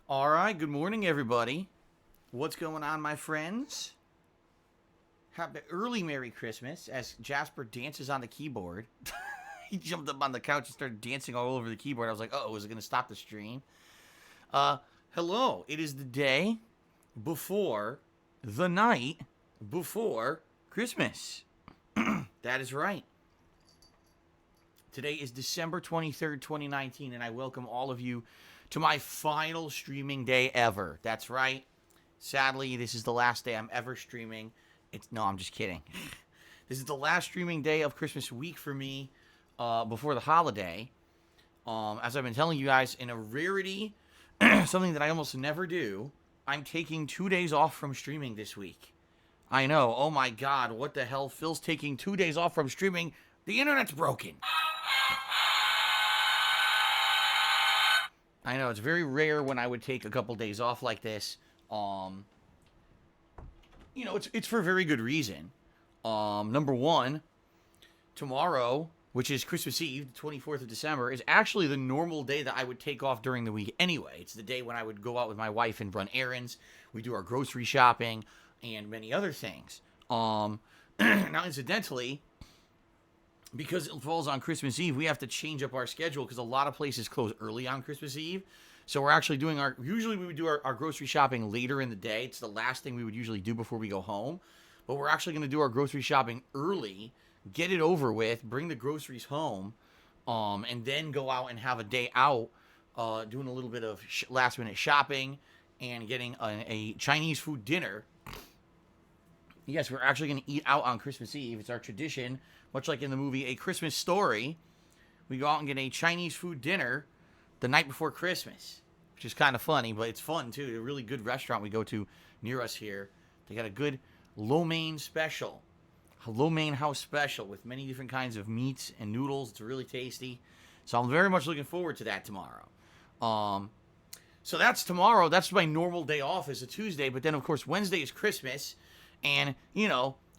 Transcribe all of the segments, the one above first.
All right, good morning, everybody. What's going on, my friends? Happy early Merry Christmas as Jasper dances on the keyboard. He jumped up on the couch and started dancing all over the keyboard. I was like, oh, is it going to stop the stream? Uh, Hello. It is the day before the night before Christmas. That is right. Today is December 23rd, 2019, and I welcome all of you to my final streaming day ever. That's right. Sadly, this is the last day I'm ever streaming. No, I'm just kidding. This is the last streaming day of Christmas week for me before the holiday. As I've been telling you guys, in a rarity, something that I almost never do, I'm taking 2 days off from streaming this week. I know. Oh my God, what the hell? Phil's taking 2 days off from streaming. The internet's broken. I know, it's very rare when I would take a couple days off like this. It's for a very good reason. Number one, tomorrow, which is Christmas Eve, the 24th of December, is actually the normal day that I would take off during the week anyway. It's the day when I would go out with my wife and run errands. We do our grocery shopping and many other things. Now, incidentally, because it falls on Christmas Eve, we have to change up our schedule because a lot of places close early on Christmas Eve. So we're actually doing usually we would do our grocery shopping later in the day. It's the last thing we would usually do before we go home. But we're actually going to do our grocery shopping early, get it over with, bring the groceries home, and then go out and have a day out, doing a little bit of last minute shopping and getting a Chinese food dinner. Yes, we're actually going to eat out on Christmas Eve. It's our tradition, much like in the movie A Christmas Story. We go out and get a Chinese food dinner the night before Christmas, which is kind of funny, but it's fun too. A really good restaurant we go to near us here. They got a good lo mein special, a lo mein house special with many different kinds of meats and noodles. It's really tasty. So I'm very much looking forward to that tomorrow. So that's tomorrow. That's my normal day off, is a Tuesday. But then, of course, Wednesday is Christmas. And,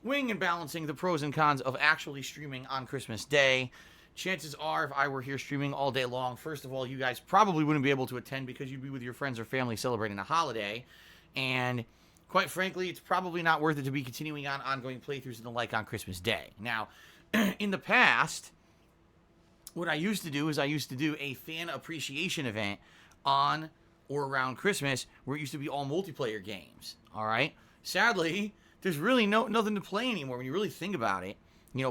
weighing and balancing the pros and cons of actually streaming on Christmas Day. Chances are, if I were here streaming all day long, first of all, you guys probably wouldn't be able to attend because you'd be with your friends or family celebrating a holiday. And quite frankly, it's probably not worth it to be continuing on ongoing playthroughs and the like on Christmas Day. Now, in the past, what I used to do is a fan appreciation event on or around Christmas where it used to be all multiplayer games. All right? Sadly, there's really nothing to play anymore when you really think about it.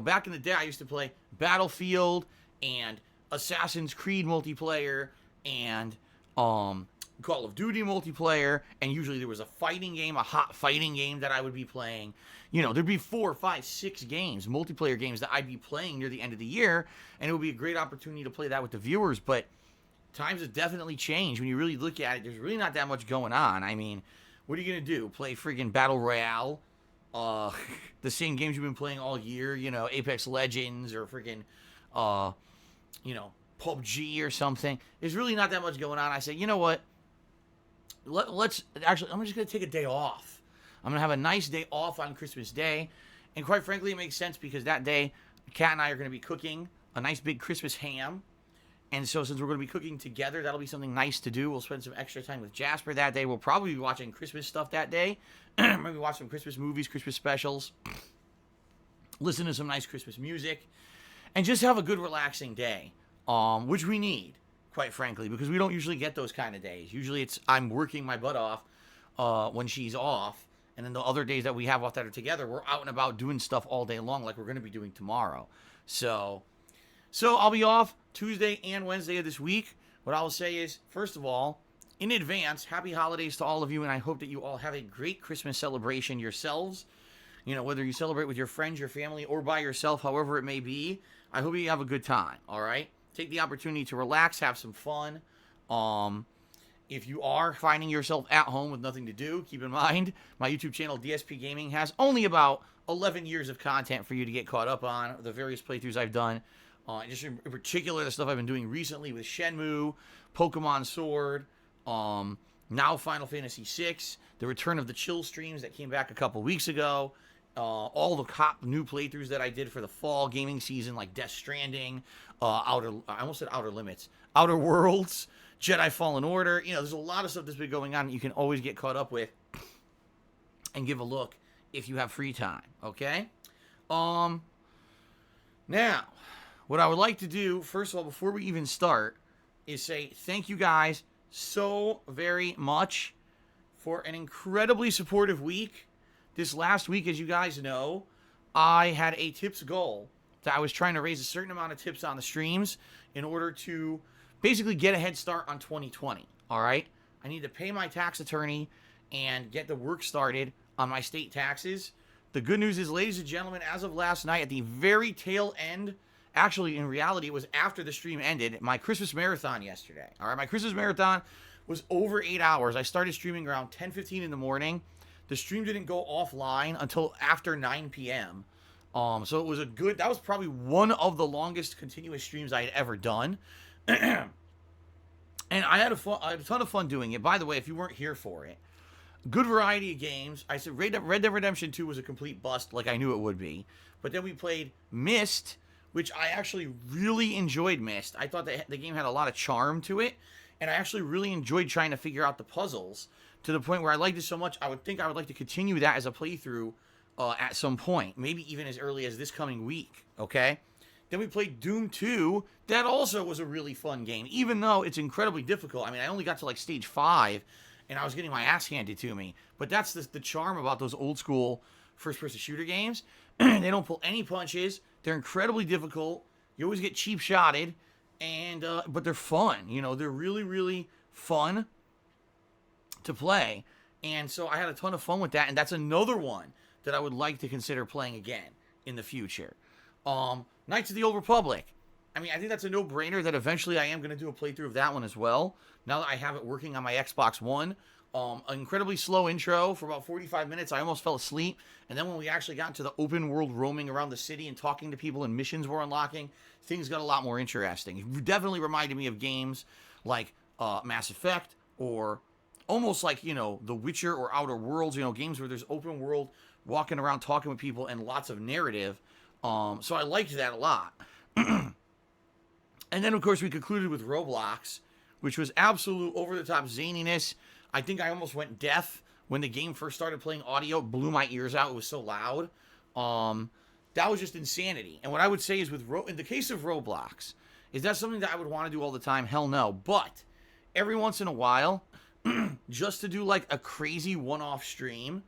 Back in the day, I used to play Battlefield and Assassin's Creed multiplayer and Call of Duty multiplayer, and usually there was a fighting game, a hot fighting game that I would be playing. There'd be 4, 5, 6 games, multiplayer games that I'd be playing near the end of the year, and it would be a great opportunity to play that with the viewers, but times have definitely changed. When you really look at it, there's really not that much going on. I mean, what are you going to do? Play friggin' Battle Royale? The same games you've been playing all year, Apex Legends or friggin', PUBG or something. There's really not that much going on. I said, you know what? I'm just going to take a day off. I'm going to have a nice day off on Christmas Day. And quite frankly, it makes sense because that day, Kat and I are going to be cooking a nice big Christmas ham. And so since we're going to be cooking together, that'll be something nice to do. We'll spend some extra time with Jasper that day. We'll probably be watching Christmas stuff that day. Maybe watch some Christmas movies, Christmas specials. Listen to some nice Christmas music. And just have a good, relaxing day. Which we need, quite frankly, because we don't usually get those kind of days. Usually I'm working my butt off when she's off. And then the other days that we have off that are together, we're out and about doing stuff all day long like we're going to be doing tomorrow. So I'll be off Tuesday and Wednesday of this week. What I will say is, first of all, in advance, happy holidays to all of you, and I hope that you all have a great Christmas celebration yourselves. Whether you celebrate with your friends, your family, or by yourself, however it may be, I hope you have a good time, all right? Take the opportunity to relax, have some fun. If you are finding yourself at home with nothing to do, keep in mind, my YouTube channel, DSPGaming, has only about 11 years of content for you to get caught up on, the various playthroughs I've done. Just in particular, the stuff I've been doing recently with Shenmue, Pokemon Sword, now Final Fantasy VI, the return of the Chill streams that came back a couple weeks ago, all the new playthroughs that I did for the fall gaming season, like Death Stranding, I almost said Outer Limits, Outer Worlds, Jedi Fallen Order. You know, there's a lot of stuff that's been going on that you can always get caught up with and give a look if you have free time, okay? Now, what I would like to do, first of all, before we even start, is say thank you guys so very much for an incredibly supportive week. This last week, as you guys know, I had a tips goal that I was trying to raise a certain amount of tips on the streams in order to basically get a head start on 2020, all right? I need to pay my tax attorney and get the work started on my state taxes. The good news is, ladies and gentlemen, as of last night, at the very tail end, actually, in reality, it was after the stream ended, my Christmas marathon yesterday, all right? My Christmas marathon was over 8 hours. I started streaming around 10:15 in the morning. The stream didn't go offline until after 9 p.m., so it was that was probably one of the longest continuous streams I had ever done. And I had a ton of fun doing it. By the way, if you weren't here for it, good variety of games. I said Red Dead Redemption 2 was a complete bust, like I knew it would be. But then we played Myst, which I actually really enjoyed. Myst. I thought that the game had a lot of charm to it, and I actually really enjoyed trying to figure out the puzzles to the point where I liked it so much I would like to continue that as a playthrough at some point, maybe even as early as this coming week, okay? Then we played Doom 2. That also was a really fun game, even though it's incredibly difficult. I mean, I only got to like stage 5, and I was getting my ass handed to me. But that's the charm about those old school first-person shooter games. They don't pull any punches. They're incredibly difficult. You always get cheap-shotted, and but they're fun. You know, they're really, really fun to play. And so I had a ton of fun with that, and that's another one that I would like to consider playing again in the future. Knights of the Old Republic. I mean, I think that's a no-brainer that eventually I am going to do a playthrough of that one as well, now that I have it working on my Xbox One. An incredibly slow intro for about 45 minutes. I almost fell asleep. And then when we actually got into the open world roaming around the city and talking to people and missions were unlocking, things got a lot more interesting. It definitely reminded me of games like Mass Effect, or almost like, you know, The Witcher or Outer Worlds, you know, games where there's open world, walking around talking with people, and lots of narrative. So I liked that a lot. And then, of course, we concluded with Roblox, which was absolute over-the-top zaniness. I think I almost went deaf when the game first started playing audio. It blew my ears out. It was so loud. That was just insanity. And what I would say is, in the case of Roblox, is that something that I would want to do all the time? Hell no. But every once in a while, just to do like a crazy one-off stream,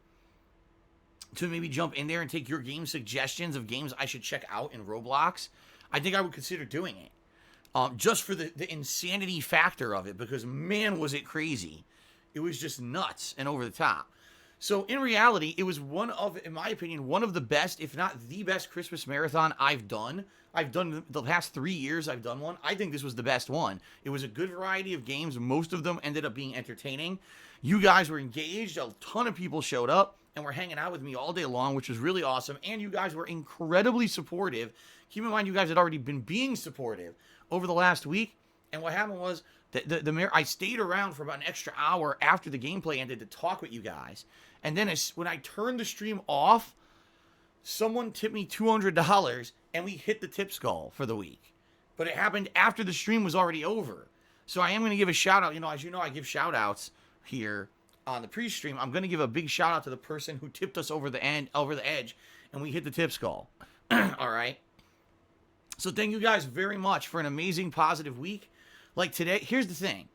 to maybe jump in there and take your game suggestions of games I should check out in Roblox, I think I would consider doing it. Just for the insanity factor of it, because man, was it crazy. It was just nuts and over the top. So in reality, it was in my opinion, one of the best, if not the best Christmas marathon I've done. I've done the past 3 years, I've done one. I think this was the best one. It was a good variety of games. Most of them ended up being entertaining. You guys were engaged. A ton of people showed up and were hanging out with me all day long, which was really awesome. And you guys were incredibly supportive. Keep in mind, you guys had already been being supportive over the last week. And what happened was that I stayed around for about an extra hour after the gameplay ended to talk with you guys. And then when I turned the stream off, someone tipped me $200 and we hit the tips goal for the week. But it happened after the stream was already over. So I am going to give a shout out. You know, as you know, I give shout outs here on the pre-stream. I'm going to give a big shout out to the person who tipped us over the edge, and we hit the tips goal. All right. So thank you guys very much for an amazing, positive week. Like today, here's the thing.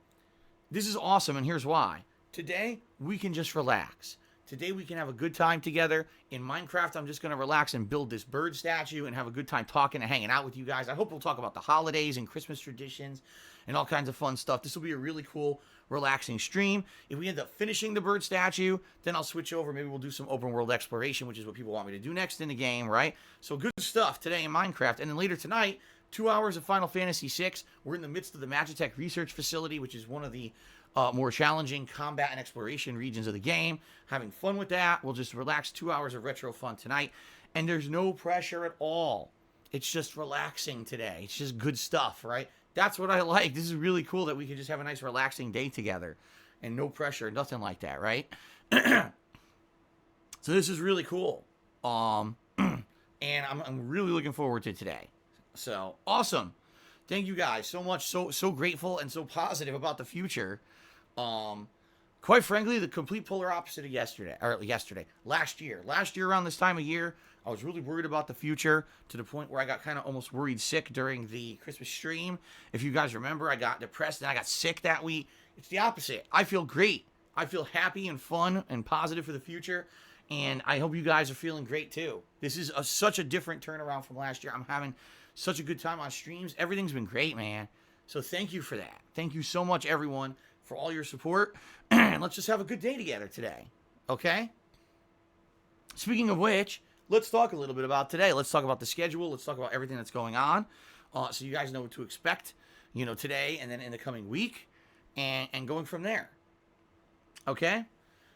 This is awesome, and here's why. Today, we can just relax. Today, we can have a good time together. In Minecraft, I'm just going to relax and build this bird statue and have a good time talking and hanging out with you guys. I hope we'll talk about the holidays and Christmas traditions and all kinds of fun stuff. This will be a really cool, relaxing stream. If we end up finishing the bird statue, then I'll switch over. Maybe we'll do some open world exploration, which is what people want me to do next in the game, right? So good stuff today in Minecraft. And then later tonight, 2 hours of Final Fantasy VI. We're in the midst of the Magitech Research Facility, which is one of the more challenging combat and exploration regions of the game. Having fun with that. We'll just relax. 2 hours of retro fun tonight. And there's no pressure at all. It's just relaxing today. It's just good stuff, right? That's what I like. This is really cool that we can just have a nice relaxing day together. And no pressure, nothing like that, right? So this is really cool. And I'm really looking forward to today. So, awesome. Thank you guys so much. So grateful and so positive about the future. Quite frankly, the complete polar opposite of last year. Last year around this time of year, I was really worried about the future to the point where I got kind of almost worried sick during the Christmas stream. If you guys remember, I got depressed and I got sick that week. It's the opposite. I feel great. I feel happy and fun and positive for the future. And I hope you guys are feeling great too. This is such a different turnaround from last year. I'm having such a good time on streams. Everything's been great, man. So thank you for that. Thank you so much, everyone, for all your support. And let's just have a good day together today. Okay? Speaking of which, let's talk a little bit about today. Let's talk about the schedule. Let's talk about everything that's going on. So you guys know what to expect, today and then in the coming week and going from there. Okay?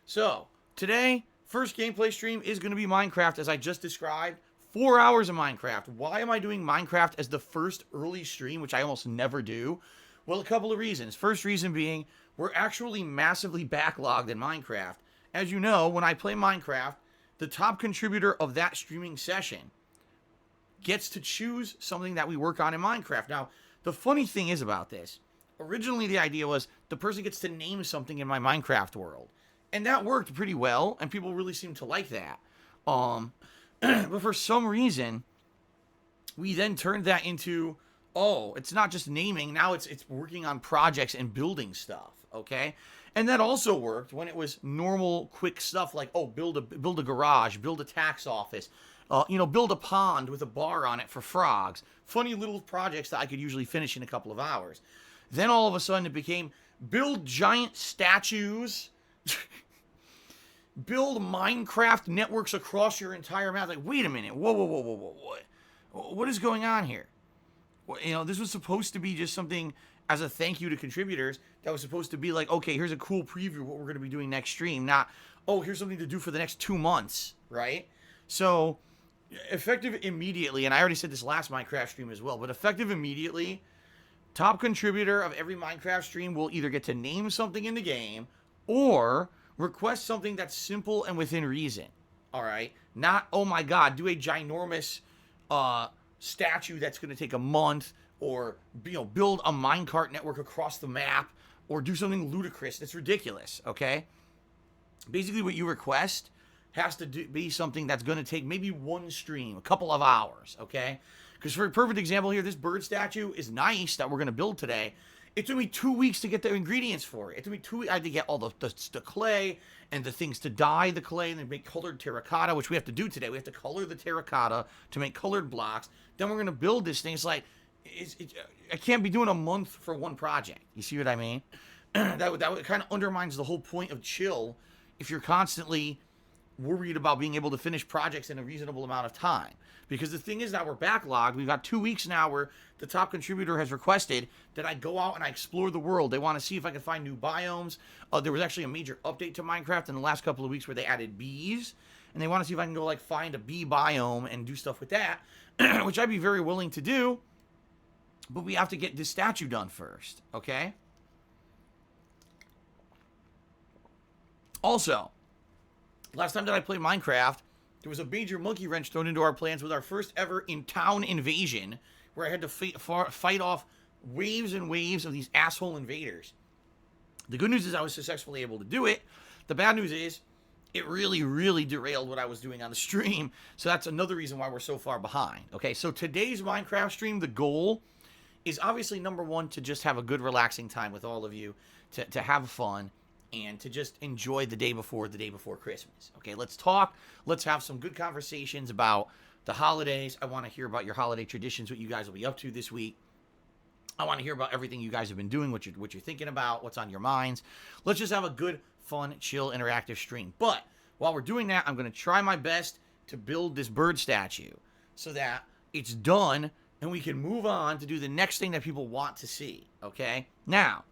So, today, first gameplay stream is going to be Minecraft, as I just described. 4 hours of Minecraft. Why am I doing Minecraft as the first early stream, which I almost never do? Well, a couple of reasons. First reason being, we're actually massively backlogged in Minecraft. As you know, when I play Minecraft, the top contributor of that streaming session gets to choose something that we work on in Minecraft. Now, the funny thing is about this, originally the idea was the person gets to name something in my Minecraft world. And that worked pretty well, and people really seemed to like that. But for some reason, we then turned that into, it's not just naming, now it's working on projects and building stuff, okay? And that also worked when it was normal, quick stuff like, build a garage, build a tax office, build a pond with a bar on it for frogs. Funny little projects that I could usually finish in a couple of hours. Then all of a sudden it became, build giant statues, build Minecraft networks across your entire map. Like, wait a minute, whoa. What is going on here? This was supposed to be just something as a thank you to contributors that was supposed to be like, okay, here's a cool preview of what we're going to be doing next stream. Not, here's something to do for the next 2 months, right? So, effective immediately, and I already said this last Minecraft stream as well, but effective immediately, top contributor of every Minecraft stream will either get to name something in the game or request something that's simple and within reason, all right? Not, oh my God, do a ginormous statue that's going to take a month, or build a minecart network across the map, or do something ludicrous. It's ridiculous, okay? Basically, what you request has to be something that's going to take maybe one stream, a couple of hours, okay? Because for a perfect example here, this bird statue is nice that we're going to build today. It took me 2 weeks to get the ingredients for it. It took me 2 weeks. I had to get all the clay and the things to dye the clay and then make colored terracotta, which we have to do today. We have to color the terracotta to make colored blocks. Then we're going to build this thing. It's like, I can't be doing a month for one project. You see what I mean? that kind of undermines the whole point of chill if you're constantly worried about being able to finish projects in a reasonable amount of time. Because the thing is that we're backlogged. We've got 2 weeks now where the top contributor has requested that I go out and I explore the world. They want to see if I can find new biomes. There was actually a major update to Minecraft in the last couple of weeks where they added bees. And they want to see if I can go find a bee biome and do stuff with that, which I'd be very willing to do. But we have to get this statue done first, okay? Also, last time that I played Minecraft, there was a major monkey wrench thrown into our plans with our first ever in-town invasion, where I had to fight off waves and waves of these asshole invaders. The good news is I was successfully able to do it. The bad news is it really, really derailed what I was doing on the stream, so that's another reason why we're so far behind. Okay, so today's Minecraft stream, the goal is obviously, number one, to just have a good, relaxing time with all of you, to have fun, and to just enjoy the day before Christmas. Okay, let's talk. Let's have some good conversations about the holidays. I want to hear about your holiday traditions, what you guys will be up to this week. I want to hear about everything you guys have been doing, what you're thinking about, what's on your minds. Let's just have a good, fun, chill, interactive stream. But while we're doing that, I'm going to try my best to build this bird statue so that it's done and we can move on to do the next thing that people want to see, okay? Now,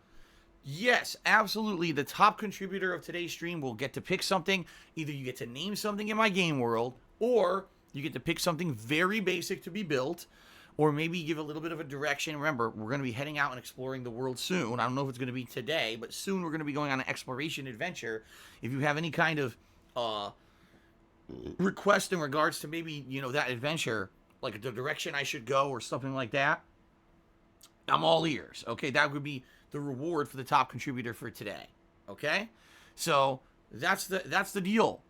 yes, absolutely, the top contributor of today's stream will get to pick something. Either you get to name something in my game world, or you get to pick something very basic to be built, or maybe give a little bit of a direction. Remember, we're going to be heading out and exploring the world soon. I don't know if it's going to be today, but soon we're going to be going on an exploration adventure. If you have any kind of request in regards to maybe, that adventure, like the direction I should go or something like that, I'm all ears. Okay, that would be the reward for the top contributor for today. Okay, so that's the deal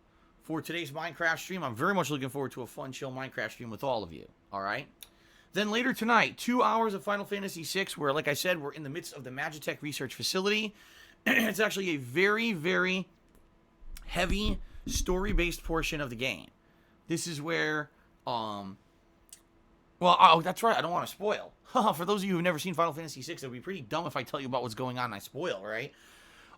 for today's Minecraft stream. I'm very much looking forward to a fun, chill Minecraft stream with all of you. All right. Then later tonight, 2 hours of Final Fantasy VI, where, like I said, we're in the midst of the Magitech Research Facility. It's actually a very, very heavy story-based portion of the game. This is where, well, oh, that's right, I don't want to spoil. For those of you who've never seen Final Fantasy VI, it would be pretty dumb if I tell you about what's going on and I spoil, right?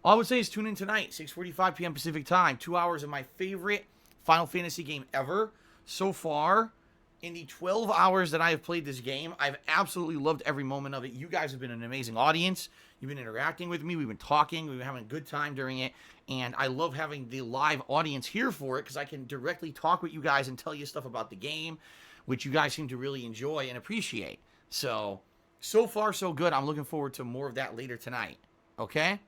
All I would say is tune in tonight, 6:45 p.m. Pacific Time. 2 hours of my favorite Final Fantasy game ever so far. In the 12 hours that I have played this game, I've absolutely loved every moment of it. You guys have been an amazing audience. You've been interacting with me. We've been talking. We've been having a good time during it. And I love having the live audience here for it because I can directly talk with you guys and tell you stuff about the game, which you guys seem to really enjoy and appreciate. So far, so good. I'm looking forward to more of that later tonight. Okay?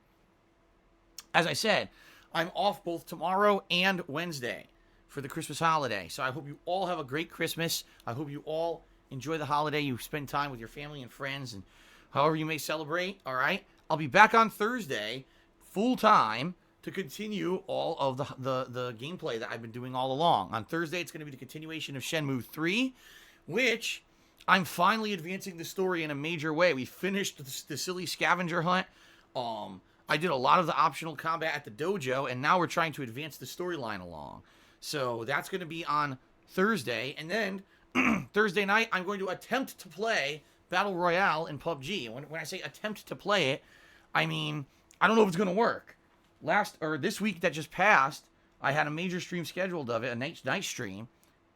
As I said, I'm off both tomorrow and Wednesday for the Christmas holiday. So I hope you all have a great Christmas. I hope you all enjoy the holiday. You spend time with your family and friends and however you may celebrate. All right. I'll be back on Thursday full time to continue all of the gameplay that I've been doing all along. On Thursday, it's going to be the continuation of Shenmue 3, which I'm finally advancing the story in a major way. We finished the silly scavenger hunt. I did a lot of the optional combat at the dojo, and now we're trying to advance the storyline along. So that's going to be on Thursday. And then Thursday night, I'm going to attempt to play Battle Royale in PUBG. When I say attempt to play it, I mean, I don't know if it's going to work. This week that just passed, I had a major stream scheduled of it, a night stream,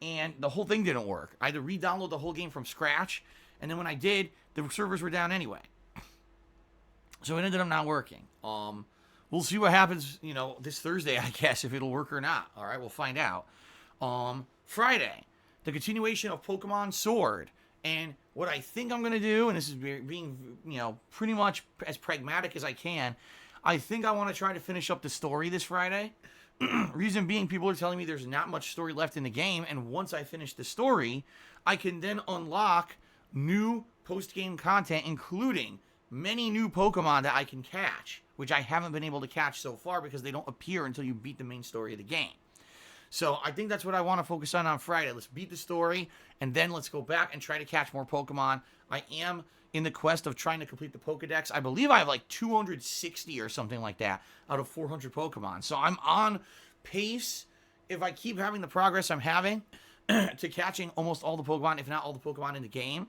and the whole thing didn't work. I had to re-download the whole game from scratch, and then when I did, the servers were down anyway. So it ended up not working. We'll see what happens, this Thursday, I guess, if it'll work or not. All right, we'll find out. Friday, the continuation of Pokemon Sword. And what I think I'm going to do, and this is being, pretty much as pragmatic as I can, I think I want to try to finish up the story this Friday. Reason being, people are telling me there's not much story left in the game, and once I finish the story, I can then unlock new post-game content, including many new Pokemon that I can catch, which I haven't been able to catch so far because they don't appear until you beat the main story of the game. So I think that's what I want to focus on Friday. Let's beat the story, and then let's go back and try to catch more Pokemon. I am in the quest of trying to complete the Pokedex. I believe I have like 260 or something like that out of 400 Pokemon. So I'm on pace, if I keep having the progress I'm having, to catching almost all the Pokemon, if not all the Pokemon in the game.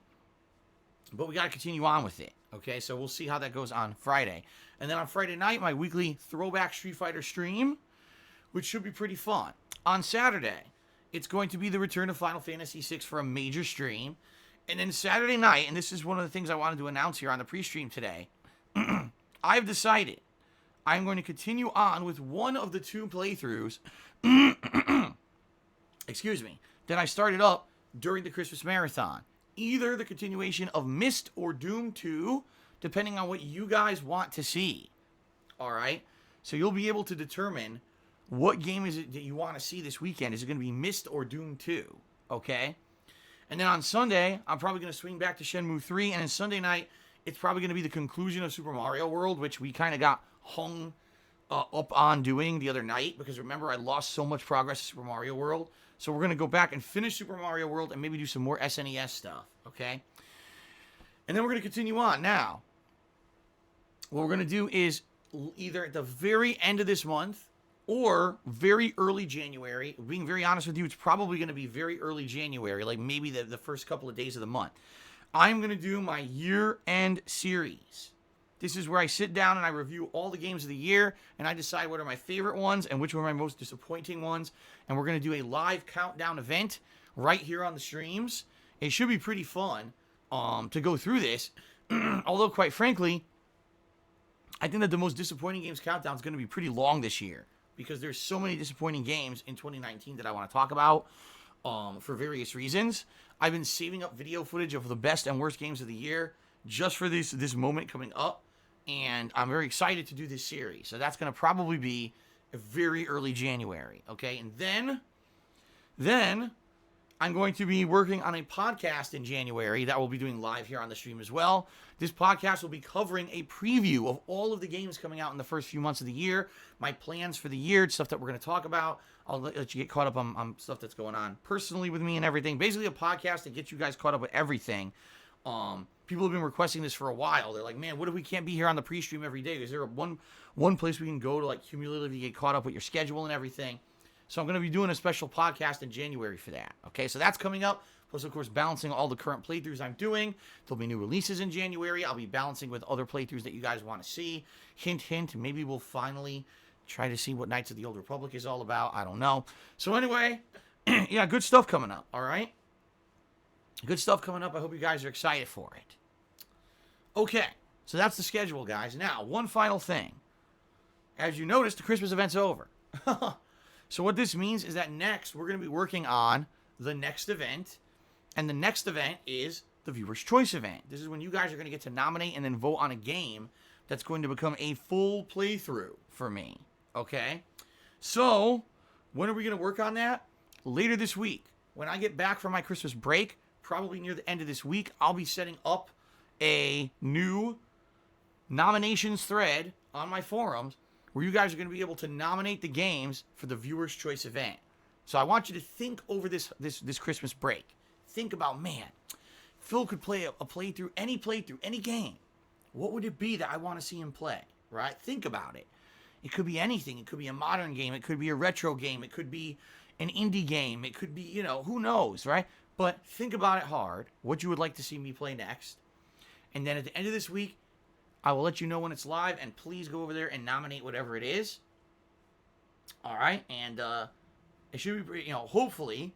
But we got to continue on with it. Okay, so we'll see how that goes on Friday. And then on Friday night, my weekly Throwback Street Fighter stream, which should be pretty fun. On Saturday, it's going to be the return of Final Fantasy VI for a major stream. And then Saturday night, and this is one of the things I wanted to announce here on the pre-stream today, I've decided I'm going to continue on with one of the two playthroughs, excuse me, that I started up during the Christmas Marathon. Either the continuation of Myst or Doom 2, depending on what you guys want to see. All right? So you'll be able to determine what game is it that you want to see this weekend. Is it going to be Myst or Doom 2? Okay? And then on Sunday, I'm probably going to swing back to Shenmue 3. And then Sunday night, it's probably going to be the conclusion of Super Mario World, which we kind of got hung up on doing the other night. Because remember, I lost so much progress in Super Mario World. So we're going to go back and finish Super Mario World and maybe do some more SNES stuff, okay? And then we're going to continue on. Now, what we're going to do is either at the very end of this month or very early January. Being very honest with you, it's probably going to be very early January, like maybe the first couple of days of the month. I'm going to do my year-end series. This is where I sit down and I review all the games of the year, and I decide what are my favorite ones and which were my most disappointing ones. And we're going to do a live countdown event right here on the streams. It should be pretty fun to go through this. Although, quite frankly, I think that the most disappointing games countdown is going to be pretty long this year because there's so many disappointing games in 2019 that I want to talk about for various reasons. I've been saving up video footage of the best and worst games of the year just for this moment coming up. And I'm very excited to do this series. So that's going to probably be a very early January, okay? And then I'm going to be working on a podcast in January that we'll be doing live here on the stream as well. This podcast will be covering a preview of all of the games coming out in the first few months of the year, my plans for the year, stuff that we're going to talk about. I'll let you get caught up on stuff that's going on personally with me and everything. Basically a podcast that gets you guys caught up with everything. People have been requesting this for a while. They're like, man, what if we can't be here on the pre-stream every day? Is there one place we can go to like cumulatively get caught up with your schedule and everything? So I'm going to be doing a special podcast in January for that. Okay, so that's coming up. Plus, of course, balancing all the current playthroughs I'm doing. There'll be new releases in January. I'll be balancing with other playthroughs that you guys want to see. Hint, hint, maybe we'll finally try to see what Knights of the Old Republic is all about. I don't know. So anyway, yeah, good stuff coming up, all right? Good stuff coming up. I hope you guys are excited for it. Okay, so that's the schedule, guys. Now, one final thing. As you noticed, the Christmas event's over. So what this means is that next, we're going to be working on the next event. And the next event is the Viewer's Choice event. This is when you guys are going to get to nominate and then vote on a game that's going to become a full playthrough for me. Okay? So, when are we going to work on that? Later this week. When I get back from my Christmas break, probably near the end of this week, I'll be setting up a new nominations thread on my forums where you guys are going to be able to nominate the games for the Viewer's Choice event. So I want you to think over this Christmas break. Think about, man, Phil could play a playthrough, any game. What would it be that I want to see him play, right? Think about it. It could be anything. It could be a modern game. It could be a retro game. It could be an indie game. It could be, who knows, right? But think about it hard, what you would like to see me play next. And then at the end of this week, I will let you know when it's live, and please go over there and nominate whatever it is. All right, and it should be, hopefully,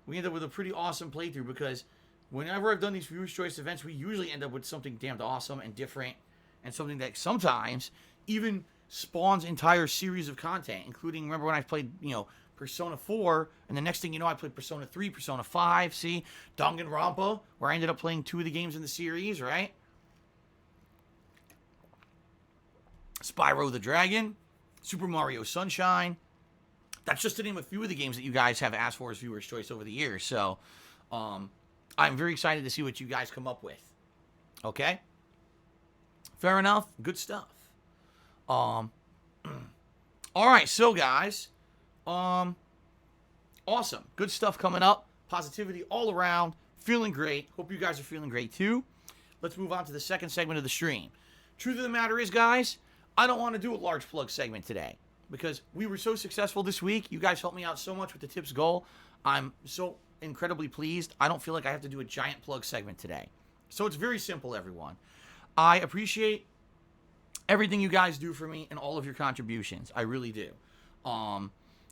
we end up with a pretty awesome playthrough, because whenever I've done these Viewer's Choice events, we usually end up with something damned awesome and different, and something that sometimes even spawns entire series of content, including, remember when I played, Persona 4, and the next thing you know, I played Persona 3, Persona 5, see? Danganronpa, where I ended up playing 2 of the games in the series, right? Spyro the Dragon, Super Mario Sunshine. That's just to name a few of the games that you guys have asked for as Viewer's Choice over the years. So, I'm very excited to see what you guys come up with. Okay? Fair enough. Good stuff. All right, so guys, awesome. Good stuff coming up. Positivity all around. Feeling great. Hope you guys are feeling great too. Let's move on to the second segment of the stream. Truth of the matter is, guys, I don't want to do a large plug segment today because we were so successful this week. You guys helped me out so much with the tips goal. I'm so incredibly pleased. I don't feel like I have to do a giant plug segment today. So it's very simple, everyone. I appreciate everything you guys do for me and all of your contributions. I really do.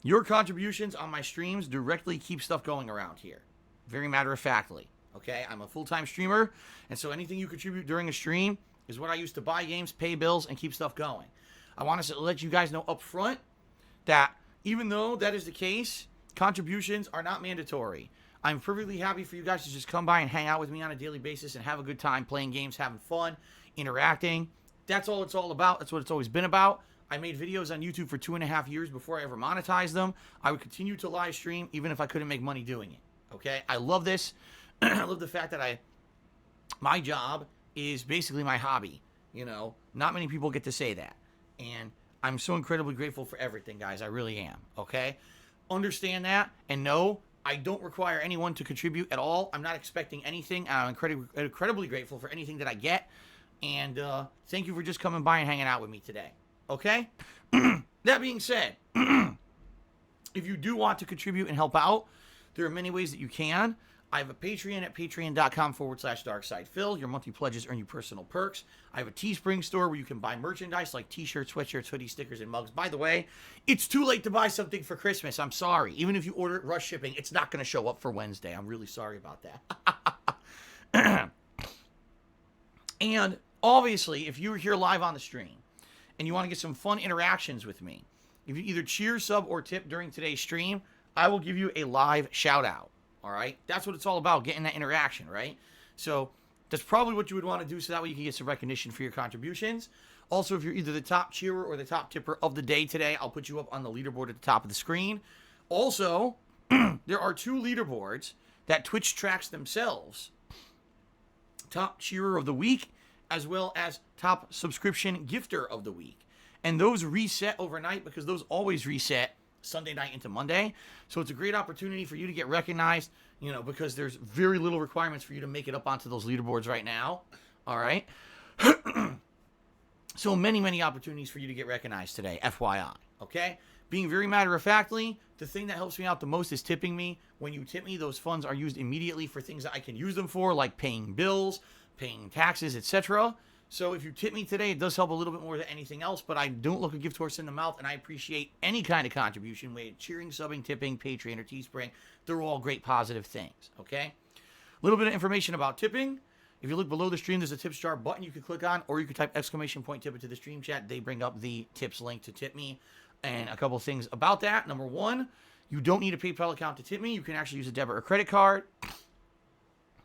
Your contributions on my streams directly keep stuff going around here. Very matter-of-factly. Okay? I'm a full-time streamer, and so anything you contribute during a stream is what I use to buy games, pay bills, and keep stuff going. I want to let you guys know up front that even though that is the case, contributions are not mandatory. I'm perfectly happy for you guys to just come by and hang out with me on a daily basis and have a good time playing games, having fun, interacting. That's all it's all about. That's what it's always been about. I made videos on YouTube for 2.5 years before I ever monetized them. I would continue to live stream even if I couldn't make money doing it. Okay? I love this. I love the fact that my job is basically my hobby. Not many people get to say that. And I'm so incredibly grateful for everything, guys. I really am. Okay? Understand that and know I don't require anyone to contribute at all. I'm not expecting anything. I'm incredibly grateful for anything that I get. And thank you for just coming by and hanging out with me today. Okay? That being said, if you do want to contribute and help out, there are many ways that you can. I have a Patreon at patreon.com/darksidephil. Your monthly pledges earn you personal perks. I have a Teespring store where you can buy merchandise like t-shirts, sweatshirts, hoodies, stickers, and mugs. By the way, it's too late to buy something for Christmas. I'm sorry. Even if you order it rush shipping, it's not going to show up for Wednesday. I'm really sorry about that. And obviously, if you were here live on the stream and you want to get some fun interactions with me, if you either cheer, sub, or tip during today's stream, I will give you a live shout out. All right? That's what it's all about, getting that interaction, right? So that's probably what you would want to do so that way you can get some recognition for your contributions. Also, if you're either the top cheerer or the top tipper of the day today, I'll put you up on the leaderboard at the top of the screen. Also, there are 2 leaderboards that Twitch tracks themselves. Top cheerer of the week, as well as top subscription gifter of the week. And those reset overnight because those always reset Sunday night into Monday. So it's a great opportunity for you to get recognized, because there's very little requirements for you to make it up onto those leaderboards right now. All right. So many, many opportunities for you to get recognized today, FYI. Okay. Being very matter-of-factly, the thing that helps me out the most is tipping me. When you tip me, those funds are used immediately for things that I can use them for, like paying bills, paying taxes, etc. So if you tip me today, it does help a little bit more than anything else, but I don't look a gift horse in the mouth, and I appreciate any kind of contribution, whether it's cheering, subbing, tipping, Patreon, or Teespring. They're all great positive things, okay? A little bit of information about tipping. If you look below the stream, there's a tips jar button you can click on, or you can type ! Tip into the stream chat. They bring up the tips link to tip me. And a couple of things about that. Number 1, you don't need a PayPal account to tip me. You can actually use a debit or credit card.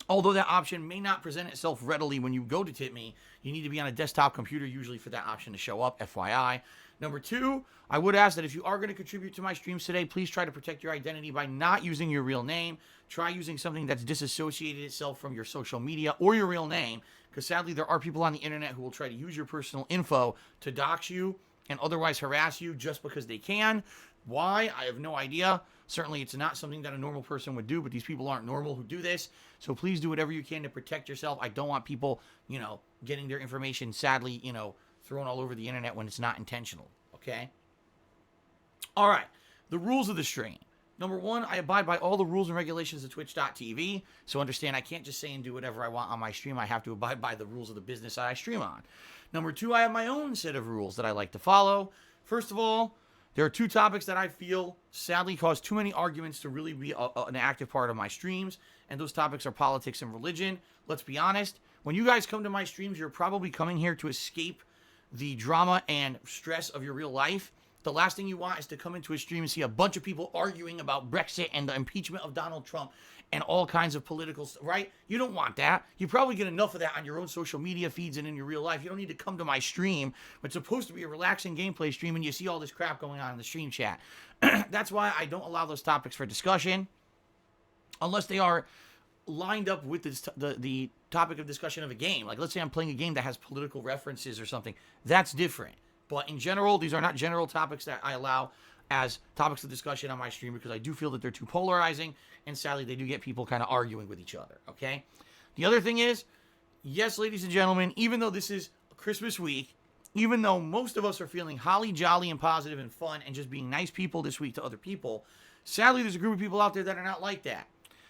Although that option may not present itself readily when you go to tip me, you need to be on a desktop computer usually for that option to show up, FYI. Number 2, I would ask that if you are going to contribute to my streams today, please try to protect your identity by not using your real name. Try using something that's disassociated itself from your social media or your real name, because sadly there are people on the internet who will try to use your personal info to dox you and otherwise harass you just because they can. Why? I have no idea. Certainly it's not something that a normal person would do, but these people aren't normal who do this. So please do whatever you can to protect yourself. I don't want people, getting their information, sadly, thrown all over the internet when it's not intentional. Okay? All right. The rules of the stream. Number 1, I abide by all the rules and regulations of Twitch.tv. So understand, I can't just say and do whatever I want on my stream. I have to abide by the rules of the business that I stream on. Number 2, I have my own set of rules that I like to follow. First of all, there are 2 topics that I feel sadly cause too many arguments to really be an active part of my streams. And those topics are politics and religion. Let's be honest. When you guys come to my streams, you're probably coming here to escape the drama and stress of your real life. The last thing you want is to come into a stream and see a bunch of people arguing about Brexit and the impeachment of Donald Trump and all kinds of political stuff, right? You don't want that. You probably get enough of that on your own social media feeds and in your real life. You don't need to come to my stream. It's supposed to be a relaxing gameplay stream, and you see all this crap going on in the stream chat. That's why I don't allow those topics for discussion unless they are lined up with the topic of discussion of a game. Like, let's say I'm playing a game that has political references or something. That's different. But in general, these are not general topics that I allow as topics of discussion on my stream, because I do feel that they're too polarizing, and sadly they do get people kind of arguing with each other, okay? The other thing is, yes, ladies and gentlemen, even though this is Christmas week, even though most of us are feeling holly jolly and positive and fun and just being nice people this week to other people, sadly there's a group of people out there that are not like that.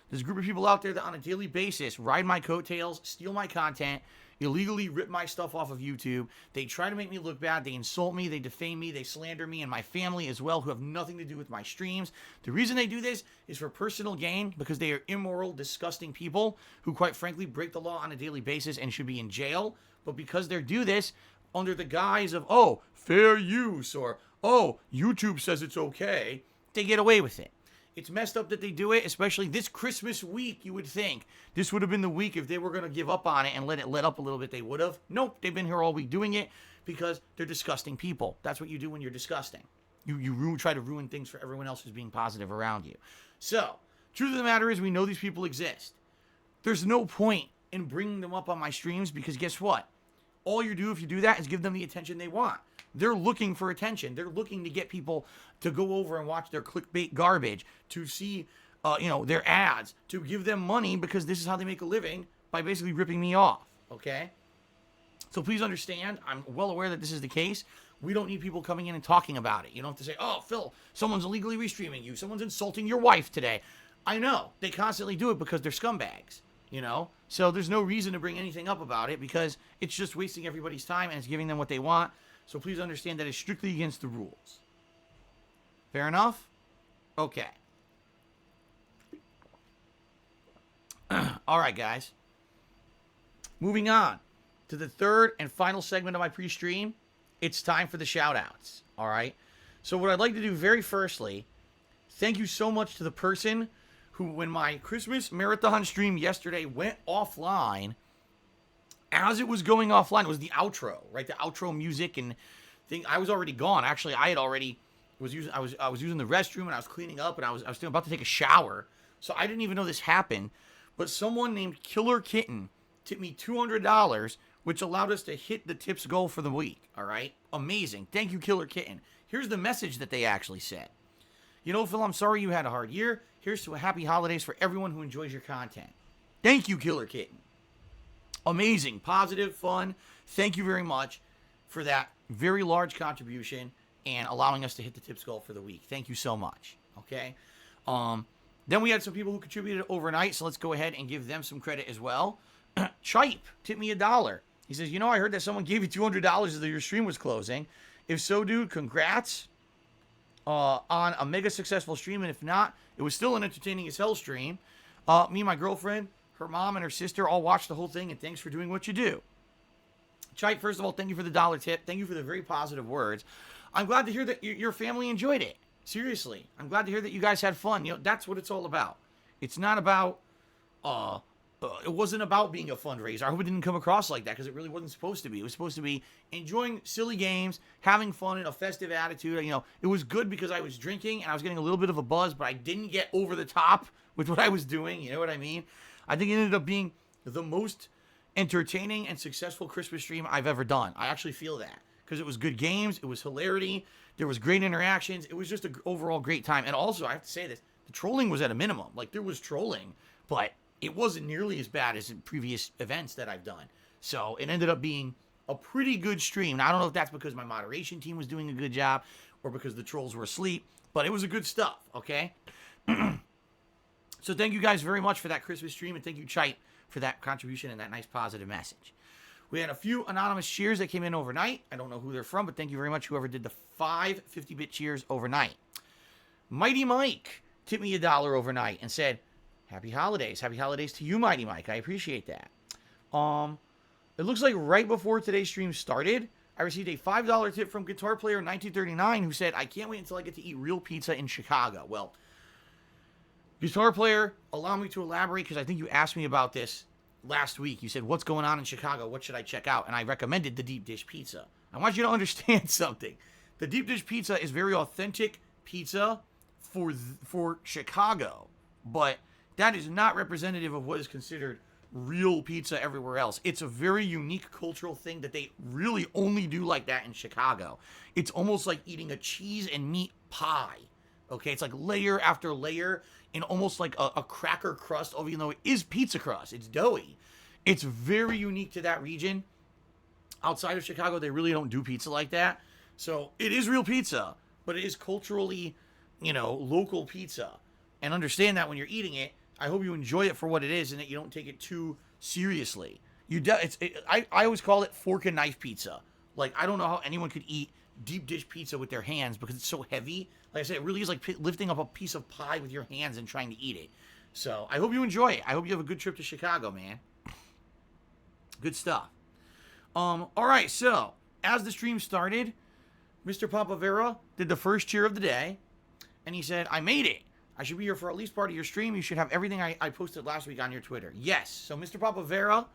There's a group of people out there that on a daily basis ride my coattails, steal my content, illegally rip my stuff off of YouTube. They try to make me look bad. They insult me. They defame me. They slander me and my family as well, who have nothing to do with my streams. The reason they do this is for personal gain, because they are immoral, disgusting people who, quite frankly, break the law on a daily basis and should be in jail. But because they do this under the guise of, oh, fair use, or, oh, YouTube says it's okay, they get away with it. It's messed up that they do it, especially this Christmas week. You would think this would have been the week if they were going to give up on it and let it let up a little bit. They would have. Nope, they've been here all week doing it because they're disgusting people. That's what you do when you're disgusting. You try to ruin things for everyone else who's being positive around you. So, truth of the matter is, we know these people exist. There's no point in bringing them up on my streams, because guess what? All you do if you do that is give them the attention they want. They're looking for attention. They're looking to get people to go over and watch their clickbait garbage, to see, their ads, to give them money, because this is how they make a living, by basically ripping me off, okay? So please understand, I'm well aware that this is the case. We don't need people coming in and talking about it. You don't have to say, oh, Phil, someone's illegally restreaming you. Someone's insulting your wife today. I know. They constantly do it because they're scumbags, So there's no reason to bring anything up about it, because it's just wasting everybody's time and it's giving them what they want. So please understand that it's strictly against the rules. Fair enough? Okay. All right, guys. Moving on to the third and final segment of my pre-stream. It's time for the shout-outs. All right? So what I'd like to do very firstly, thank you so much to the person who, when my Christmas marathon stream yesterday went offline, as it was going offline, it was the outro, right? The outro music and thing. I was already gone. Actually, I had already I was using the restroom and I was cleaning up and I was still about to take a shower. So I didn't even know this happened. But someone named Killer Kitten tipped me $200, which allowed us to hit the tips goal for the week. All right? Amazing. Thank you, Killer Kitten. Here's the message that they actually said. You know, Phil, I'm sorry you had a hard year. Here's to a happy holidays for everyone who enjoys your content. Thank you, Killer Kitten. Amazing, positive, fun. Thank you very much for that very large contribution and allowing us to hit the tips goal for the week. Thank you so much. Okay. Then we had some people who contributed overnight, so let's go ahead and give them some credit as well. Chipe tipped me $1. He says, you know, I heard that someone gave you $200 as your stream was closing. If so, dude, congrats on a mega successful stream. And if not, it was still an entertaining as hell stream. Me and my girlfriend, her mom, and her sister all watched the whole thing, and thanks for doing what you do. Chipe, first of all, thank you for the $1 tip. Thank you for the very positive words. I'm glad to hear that your family enjoyed it. Seriously. I'm glad to hear that you guys had fun. You know, that's what it's all about. It's not about, it wasn't about being a fundraiser. I hope it didn't come across like that because it really wasn't supposed to be. It was supposed to be enjoying silly games, having fun in a festive attitude. You know, it was good because I was drinking and I was getting a little bit of a buzz, but I didn't get over the top with what I was doing. You know what I mean? I think it ended up being the most entertaining and successful Christmas stream I've ever done. I actually feel that because it was good games. It was hilarity. There was great interactions. It was just an overall great time. And also, I have to say this, the trolling was at a minimum. Like, there was trolling, but it wasn't nearly as bad as in previous events that I've done. So it ended up being a pretty good stream. Now, I don't know if that's because my moderation team was doing a good job or because the trolls were asleep, but it was a good stuff, okay? So thank you guys very much for that Christmas stream, and thank you, Chipe, for that contribution and that nice positive message. We had a few anonymous cheers that came in overnight. I don't know who they're from, but thank you very much, whoever did the 5 50-bit cheers overnight. Mighty Mike tipped me $1 overnight and said, happy holidays. Happy holidays to you, Mighty Mike. I appreciate that. It looks like right before today's stream started, I received a $5 tip from Guitar Player 1939 who said, I can't wait until I get to eat real pizza in Chicago. Well, Guitar Player, allow me to elaborate because I think you asked me about this last week. You said, what's going on in Chicago? What should I check out? And I recommended the deep dish pizza. I want you to understand something. The deep dish pizza is very authentic pizza for Chicago, but that is not representative of what is considered real pizza everywhere else. It's a very unique cultural thing that they really only do like that in Chicago. It's almost like eating a cheese and meat pie. Okay, it's like layer after layer in almost like a cracker crust, even though it is pizza crust. It's doughy. It's very unique to that region. Outside of Chicago, they really don't do pizza like that. So it is real pizza, but it is culturally, local pizza. And understand that when you're eating it, I hope you enjoy it for what it is and that you don't take it too seriously. I always call it fork and knife pizza. Like, I don't know how anyone could eat deep dish pizza with their hands because it's so heavy. Like I said, it really is like lifting up a piece of pie with your hands and trying to eat it. So I hope you enjoy it. I hope you have a good trip to Chicago, man. Good stuff. All right, so as the stream started, Mr. Papavera did the first cheer of the day, and he said, I made it. I should be here for at least part of your stream. You should have everything I posted last week on your Twitter. Yes. So Mr. Papavera,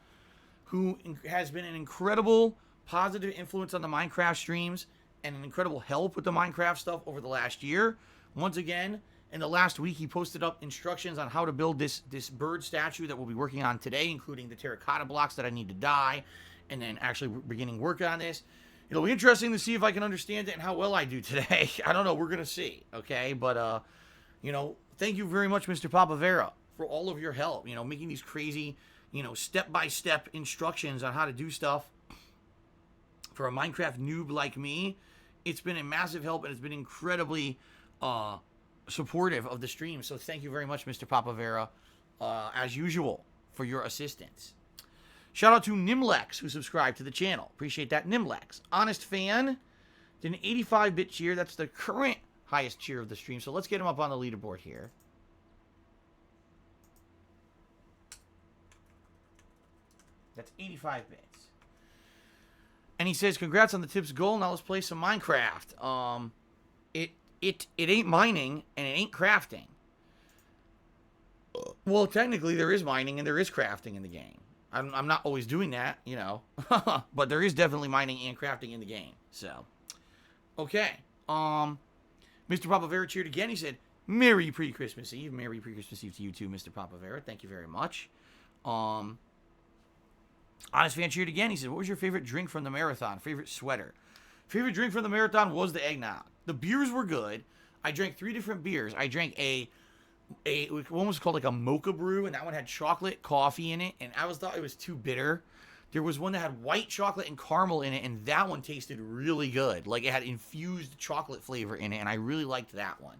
who has been an incredible positive influence on the Minecraft streams and an incredible help with the Minecraft stuff over the last year. Once again, in the last week, he posted up instructions on how to build this bird statue that we'll be working on today, including the terracotta blocks that I need to dye, and then actually beginning work on this. It'll be interesting to see if I can understand it and how well I do today. I don't know. We're going to see. Okay. But, thank you very much, Mr. Papavera, for all of your help, making these crazy, step-by-step instructions on how to do stuff. For a Minecraft noob like me, it's been a massive help, and it's been incredibly supportive of the stream. So thank you very much, Mr. Papavera, as usual, for your assistance. Shout out to Nimlex, who subscribed to the channel. Appreciate that, Nimlex. Honest Fan did an 85-bit cheer. That's the current highest cheer of the stream. So let's get him up on the leaderboard here. That's 85 bits. And he says, congrats on the tips goal. Now let's play some Minecraft. It ain't mining and it ain't crafting. Well, technically there is mining and there is crafting in the game. I'm not always doing that, but there is definitely mining and crafting in the game. So, okay. Mr. Papavera cheered again. He said, Merry pre-Christmas Eve. Merry pre-Christmas Eve to you too, Mr. Papavera. Thank you very much. Honest Fan cheered again. He said, what was your favorite drink from the marathon? Favorite sweater? Favorite drink from the marathon was the eggnog. The beers were good. I drank 3 different beers. I drank one was called like a mocha brew, and that one had chocolate coffee in it, and I thought it was too bitter. There was one that had white chocolate and caramel in it, and that one tasted really good. Like, it had infused chocolate flavor in it, and I really liked that one.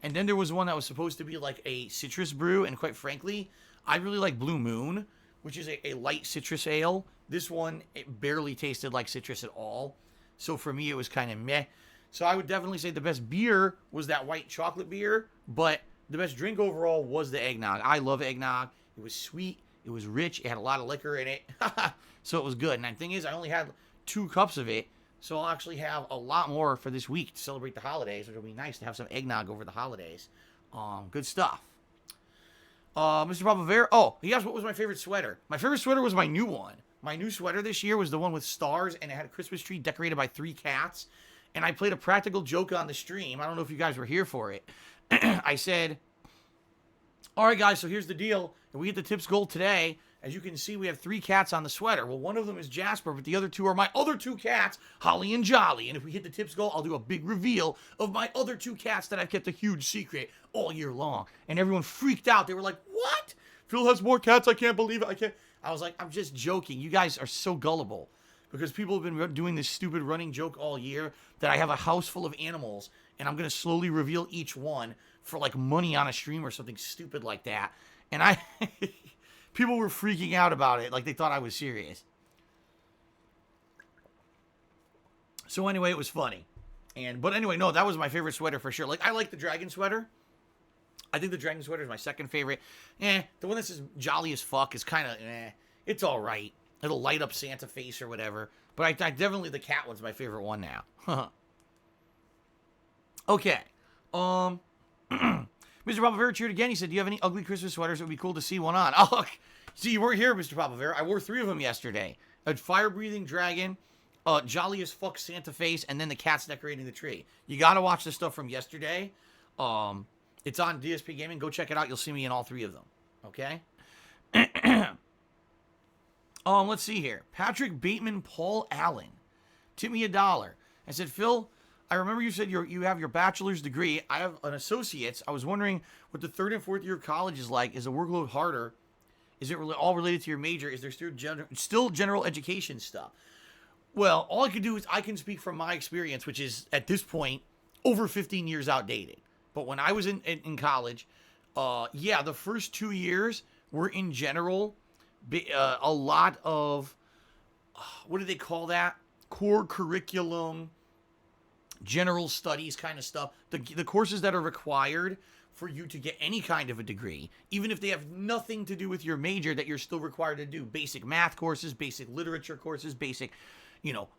And then there was one that was supposed to be like a citrus brew, and quite frankly, I really like Blue Moon, which is a light citrus ale. This one, it barely tasted like citrus at all. So for me, it was kind of meh. So I would definitely say the best beer was that white chocolate beer, but the best drink overall was the eggnog. I love eggnog. It was sweet. It was rich. It had a lot of liquor in it. So it was good. And the thing is, I only had 2 cups of it. So I'll actually have a lot more for this week to celebrate the holidays, which will be nice to have some eggnog over the holidays. Good stuff. Mr. Papavera. Oh, he asked what was my favorite sweater. My favorite sweater was my new one. My new sweater this year was the one with stars, and it had a Christmas tree decorated by 3 cats. And I played a practical joke on the stream. I don't know if you guys were here for it. I said, all right, guys, so here's the deal. If we get the tips goal today, as you can see, we have 3 cats on the sweater. Well, one of them is Jasper, but the other 2 are my other 2 cats, Holly and Jolly. And if we hit the tips goal, I'll do a big reveal of my other 2 cats that I've kept a huge secret all year long. And everyone freaked out. They were like, what? Phil has more cats. I can't believe it. I was like, I'm just joking. You guys are so gullible. Because people have been doing this stupid running joke all year that I have a house full of animals, and I'm going to slowly reveal each one for like money on a stream or something stupid like that. And people were freaking out about it, like they thought I was serious. So anyway, it was funny. But anyway, no, that was my favorite sweater for sure. Like, I like the dragon sweater. I think the dragon sweater is my second favorite. The one that says jolly as fuck is kind of, it's all right. It'll light up Santa face or whatever. But I definitely, the cat one's my favorite one now. Okay. Mr. Papavera cheered again. He said, do you have any ugly Christmas sweaters? It would be cool to see one on. Oh, see, you weren't here, Mr. Papavera. I wore 3 of them yesterday. A fire-breathing dragon, jolly as fuck Santa face, and then the cats decorating the tree. You got to watch the stuff from yesterday. It's on DSPGaming. Go check it out. You'll see me in all 3 of them. Okay? Let's see here. Patrick Bateman, Paul Allen. Tip me $1. I said, Phil, I remember you said you have your bachelor's degree. I have an associate's. I was wondering what the 3rd and 4th year of college is like. Is the workload harder? Is it all related to your major? Is there still general education stuff? Well, all I can do is I can speak from my experience, which is, at this point, over 15 years outdated. But when I was in college, the first 2 years were, in general, a lot of, what do they call that? Core curriculum, general studies kind of stuff. The courses that are required for you to get any kind of a degree, even if they have nothing to do with your major, that you're still required to do. Basic math courses, basic literature courses, basic,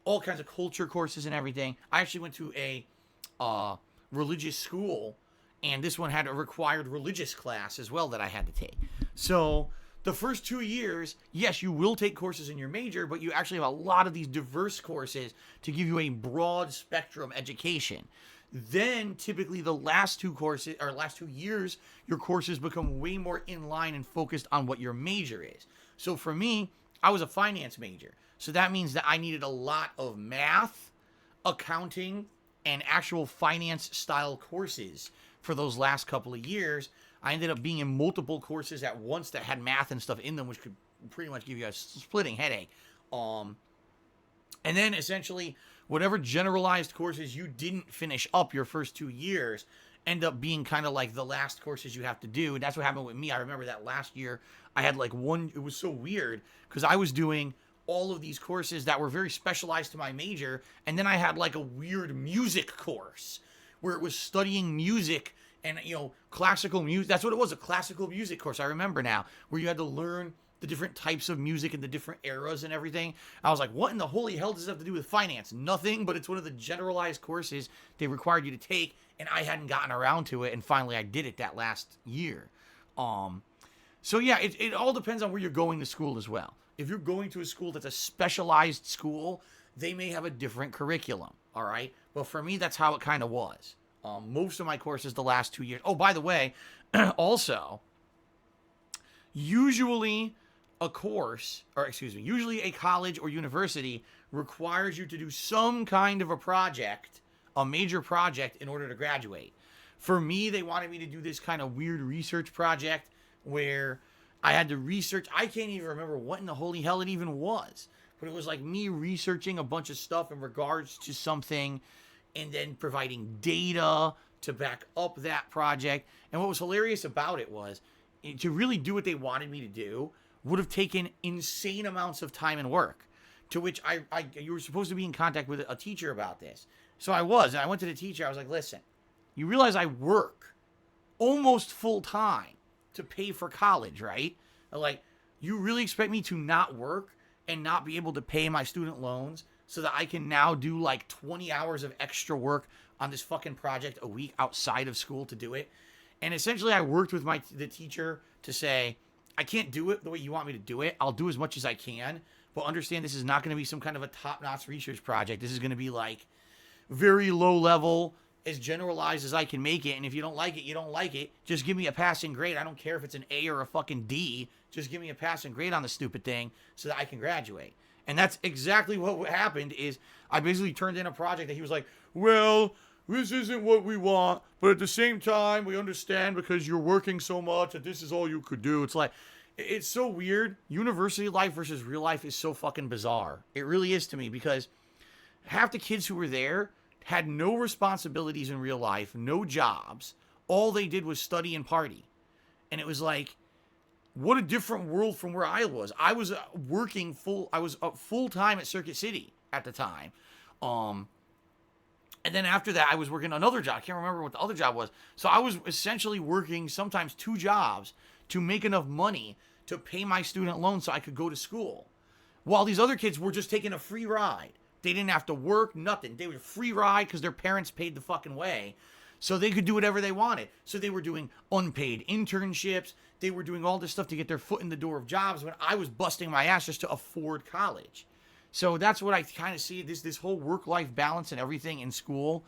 all kinds of culture courses and everything. I actually went to a religious school, and this one had a required religious class as well that I had to take. So the first 2 years, yes, you will take courses in your major, but you actually have a lot of these diverse courses to give you a broad spectrum education. Then, typically, the last 2 courses, or last 2 years, your courses become way more in line and focused on what your major is. So for me, I was a finance major. So that means that I needed a lot of math, accounting, and actual finance-style courses for those last couple of years. I ended up being in multiple courses at once that had math and stuff in them, which could pretty much give you a splitting headache. And then essentially, whatever generalized courses you didn't finish up your first 2 years end up being kind of like the last courses you have to do. And that's what happened with me. I remember that last year I had like it was so weird because I was doing all of these courses that were very specialized to my major. And then I had like a weird music course where it was studying music and, classical music. That's what it was, a classical music course. I remember now, where you had to learn the different types of music and the different eras and everything. I was like, what in the holy hell does this have to do with finance? Nothing, but it's one of the generalized courses they required you to take, and I hadn't gotten around to it, and finally I did it that last year. So yeah, it all depends on where you're going to school as well. If you're going to a school that's a specialized school, they may have a different curriculum, all right? But for me, that's how it kind of was. Most of my courses the last 2 years. Oh, by the way, also, usually a course, or excuse me, usually a college or university requires you to do some kind of a project, a major project, in order to graduate. For me, they wanted me to do this kind of weird research project where I had to research. I can't even remember what in the holy hell it even was, but it was like me researching a bunch of stuff in regards to something and then providing data to back up that project. And what was hilarious about it was to really do what they wanted me to do would have taken insane amounts of time and work, to which you were supposed to be in contact with a teacher about this. So I was, and I went to the teacher. I was like, listen, you realize I work almost full time to pay for college, right? Like, you really expect me to not work and not be able to pay my student loans so that I can now do like 20 hours of extra work on this fucking project a week outside of school to do it? And essentially I worked with the teacher to say, I can't do it the way you want me to do it. I'll do as much as I can, but understand this is not going to be some kind of a top-notch research project. This is going to be like very low level, as generalized as I can make it. And if you don't like it, you don't like it. Just give me a passing grade. I don't care if it's an A or a fucking D. Just give me a passing grade on the stupid thing so that I can graduate. And that's exactly what happened. Is I basically turned in a project that he was like, well, this isn't what we want, but at the same time, we understand because you're working so much that this is all you could do. It's like, it's so weird. University life versus real life is so fucking bizarre. It really is to me, because half the kids who were there had no responsibilities in real life, no jobs. All they did was study and party. And it was like, what a different world from where I was. I was working I was full time at Circuit City at the time. And then after that, I was working another job. I can't remember what the other job was. So I was essentially working sometimes 2 jobs to make enough money to pay my student loan so I could go to school. While these other kids were just taking a free ride. They didn't have to work, nothing. They were free ride because their parents paid the fucking way. So they could do whatever they wanted. So they were doing unpaid internships. They were doing all this stuff to get their foot in the door of jobs when I was busting my ass just to afford college. So that's what I kind of see. This whole work-life balance and everything in school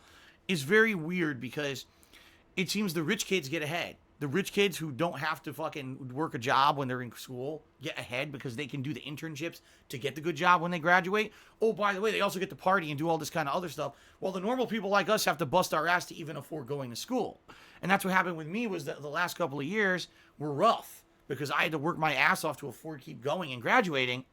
is very weird, because it seems the rich kids get ahead. The rich kids who don't have to fucking work a job when they're in school get ahead because they can do the internships to get the good job when they graduate. Oh, by the way, they also get to party and do all this kind of other stuff. While the normal people like us have to bust our ass to even afford going to school. And that's what happened with me, was that the last couple of years were rough because I had to work my ass off to afford keep going and graduating.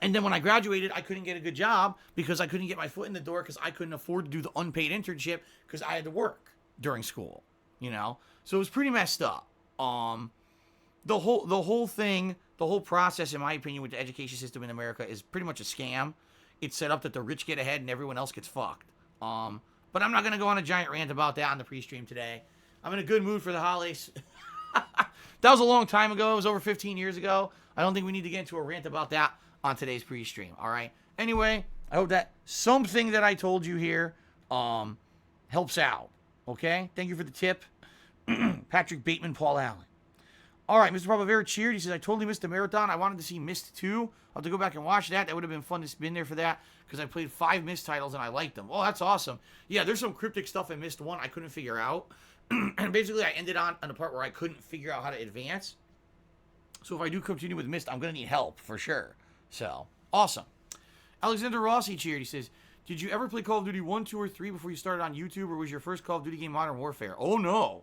And then when I graduated, I couldn't get a good job because I couldn't get my foot in the door because I couldn't afford to do the unpaid internship because I had to work during school, you know? So it was pretty messed up. The whole thing, the whole process, in my opinion, with the education system in America is pretty much a scam. It's set up that the rich get ahead and everyone else gets fucked. But I'm not going to go on a giant rant about that on the pre-stream today. I'm in a good mood for the holidays. That was a long time ago. It was over 15 years ago. I don't think we need to get into a rant about that on today's pre-stream, all right? Anyway, I hope that something that I told you here helps out, okay? Thank you for the tip. Patrick Bateman, Paul Allen. All right, Mr. Probavera cheered. He says, I totally missed the marathon. I wanted to see Myst 2. I'll have to go back and watch that. That would have been fun to been there for that because I played 5 Myst titles and I liked them. Oh, that's awesome. Yeah, there's some cryptic stuff in Myst 1 I couldn't figure out. And basically, I ended on the part where I couldn't figure out how to advance. So if I do continue with Myst, I'm going to need help for sure. So, awesome. Alexander Rossi cheered. He says, did you ever play Call of Duty 1, 2, or 3 before you started on YouTube, or was your first Call of Duty game Modern Warfare? Oh, no.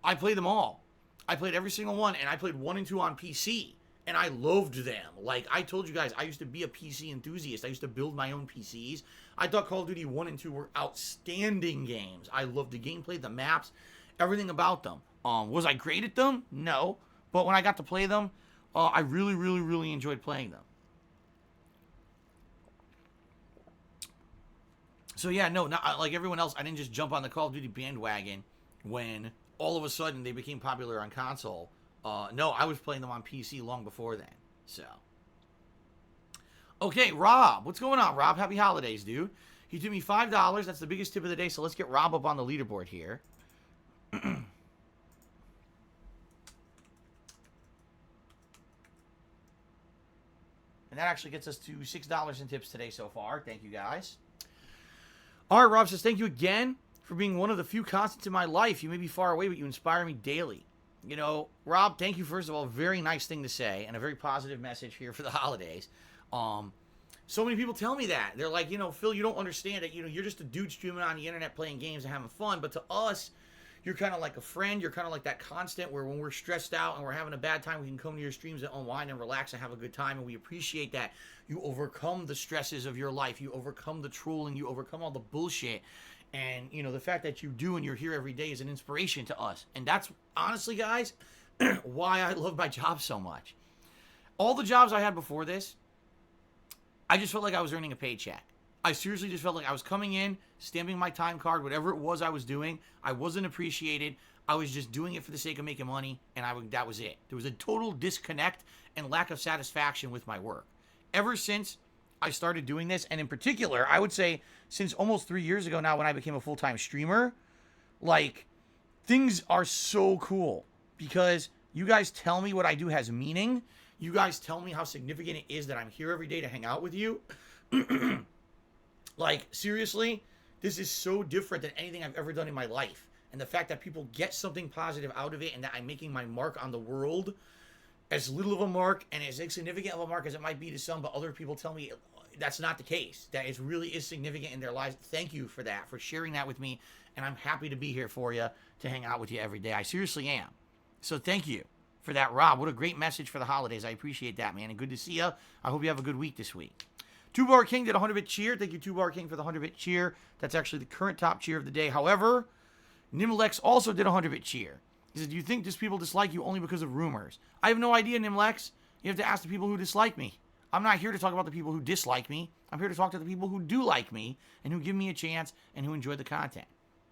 I played them all. I played every single one, and I played 1 and 2 on PC, and I loved them. Like, I told you guys, I used to be a PC enthusiast. I used to build my own PCs. I thought Call of Duty 1 and 2 were outstanding games. I loved the gameplay, the maps, everything about them. Was I great at them? No. But when I got to play them, I really, really, really enjoyed playing them. So yeah, no, not like everyone else, I didn't just jump on the Call of Duty bandwagon when all of a sudden they became popular on console. No, I was playing them on PC long before then. So. Okay, Rob. What's going on, Rob? Happy holidays, dude. He tipped me $5. That's the biggest tip of the day, so let's get Rob up on the leaderboard here. And that actually gets us to $6 in tips today so far. Thank you, guys. All right, Rob says, thank you again for being one of the few constants in my life. You may be far away, but you inspire me daily. You know, Rob, thank you, first of all. Very nice thing to say, and a very positive message here for the holidays. So many people tell me that. They're like, you know, Phil, you don't understand it. You know, you're just a dude streaming on the internet playing games and having fun. But to us, you're kind of like a friend. You're kind of like that constant where when we're stressed out and we're having a bad time, we can come to your streams and unwind and relax and have a good time. And we appreciate that. You overcome the stresses of your life. You overcome the trolling. You overcome all the bullshit. And, you know, the fact that you do and you're here every day is an inspiration to us. And that's, honestly, guys, why I love my job so much. All the jobs I had before this, I just felt like I was earning a paycheck. I seriously just felt like I was coming in, stamping my time card, whatever it was I was doing. I wasn't appreciated. I was just doing it for the sake of making money, and that was it. There was a total disconnect and lack of satisfaction with my work. Ever since I started doing this, and in particular, I would say since almost 3 years ago now when I became a full-time streamer, like, things are so cool because you guys tell me what I do has meaning. You guys tell me how significant it is that I'm here every day to hang out with you. Like, seriously, this is so different than anything I've ever done in my life. And the fact that people get something positive out of it and that I'm making my mark on the world, as little of a mark and as insignificant of a mark as it might be to some, but other people tell me that's not the case, that it really is significant in their lives. Thank you for that, for sharing that with me. And I'm happy to be here for you, to hang out with you every day. I seriously am. So thank you for that, Rob. What a great message for the holidays. I appreciate that, man. And good to see you. I hope you have a good week this week. 2-Bar King did a 100-bit cheer. Thank you, 2-Bar King, for the 100-bit cheer. That's actually the current top cheer of the day. However, Nimlex also did a 100-bit cheer. He said, do you think just people dislike you only because of rumors? I have no idea, Nimlex. You have to ask the people who dislike me. I'm not here to talk about the people who dislike me. I'm here to talk to the people who do like me and who give me a chance and who enjoy the content.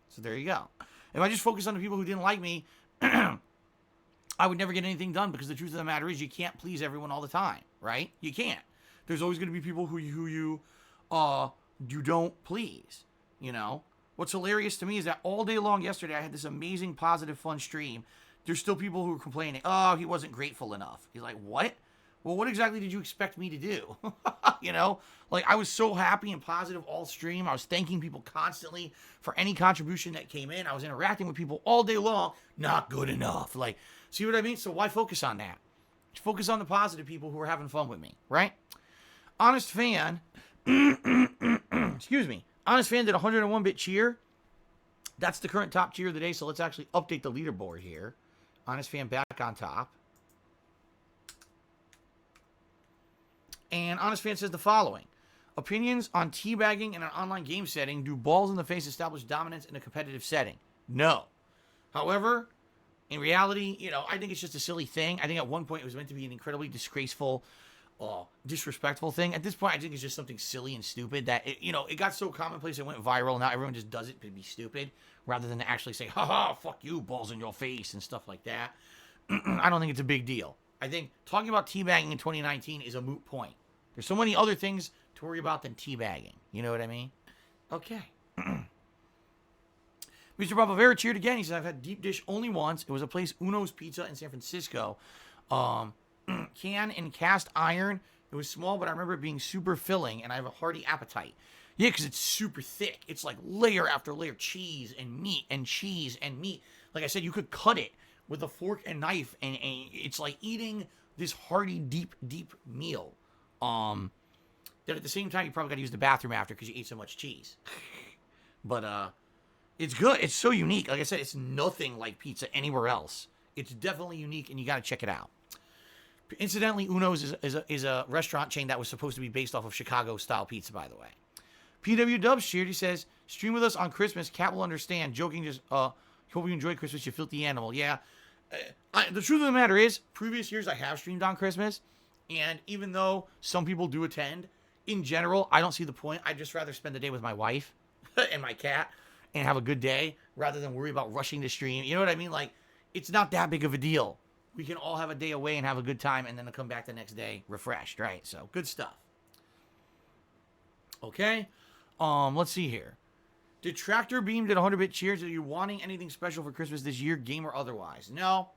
So there you go. If I just focus on the people who didn't like me, I would never get anything done, because the truth of the matter is you can't please everyone all the time, right? You can't. There's always going to be people who you don't please, you know? What's hilarious to me is that all day long yesterday I had this amazing, positive, fun stream. There's still people who are complaining, oh, he wasn't grateful enough. He's like, what? Well, what exactly did you expect me to do? You know? Like, I was so happy and positive all stream. I was thanking people constantly for any contribution that came in. I was interacting with people all day long. Not good enough. Like, see what I mean? So why focus on that? Just focus on the positive people who are having fun with me, right? Honest Fan, excuse me. Honest Fan did a 101-bit cheer. That's the current top cheer of the day, so let's actually update the leaderboard here. Honest Fan back on top. And Honest Fan says the following. Opinions on teabagging in an online game setting. Do balls in the face establish dominance in a competitive setting? No. However, in reality, you know, I think it's just a silly thing. I think at one point it was meant to be an incredibly disgraceful, disrespectful thing. At this point, I think it's just something silly and stupid that, it got so commonplace it went viral. Now everyone just does it to be stupid rather than to actually say, haha, fuck you, balls in your face and stuff like that. I don't think it's a big deal. I think talking about teabagging in 2019 is a moot point. There's so many other things to worry about than teabagging. You know what I mean? Okay. Mr. Bravavera cheered again. He said, I've had deep dish only once. It was a place, Uno's Pizza in San Francisco. Can and cast iron. It was small, but I remember it being super filling, and I have a hearty appetite. Yeah, because it's super thick. It's like layer after layer, cheese and meat and cheese and meat. Like I said, you could cut it with a fork and knife, and it's like eating this hearty, deep, deep meal. That at the same time, you probably got to use the bathroom after because you ate so much cheese. But it's good. It's so unique. Like I said, it's nothing like pizza anywhere else. It's definitely unique, and you got to check it out. Incidentally, Uno's is a restaurant chain that was supposed to be based off of Chicago-style pizza, by the way. PW Dubs cheered. He says, stream with us on Christmas. Cat will understand. Joking, just, hope you enjoy Christmas, you filthy animal. Yeah. The truth of the matter is, previous years I have streamed on Christmas, and even though some people do attend, in general, I don't see the point. I'd just rather spend the day with my wife and my cat and have a good day rather than worry about rushing to stream. You know what I mean? Like, it's not that big of a deal. We can all have a day away and have a good time and then come back the next day refreshed, right? So, good stuff. Okay. Let's see here. Did Tractor Beam did 100-bit cheers? Are you wanting anything special for Christmas this year, game or otherwise? No.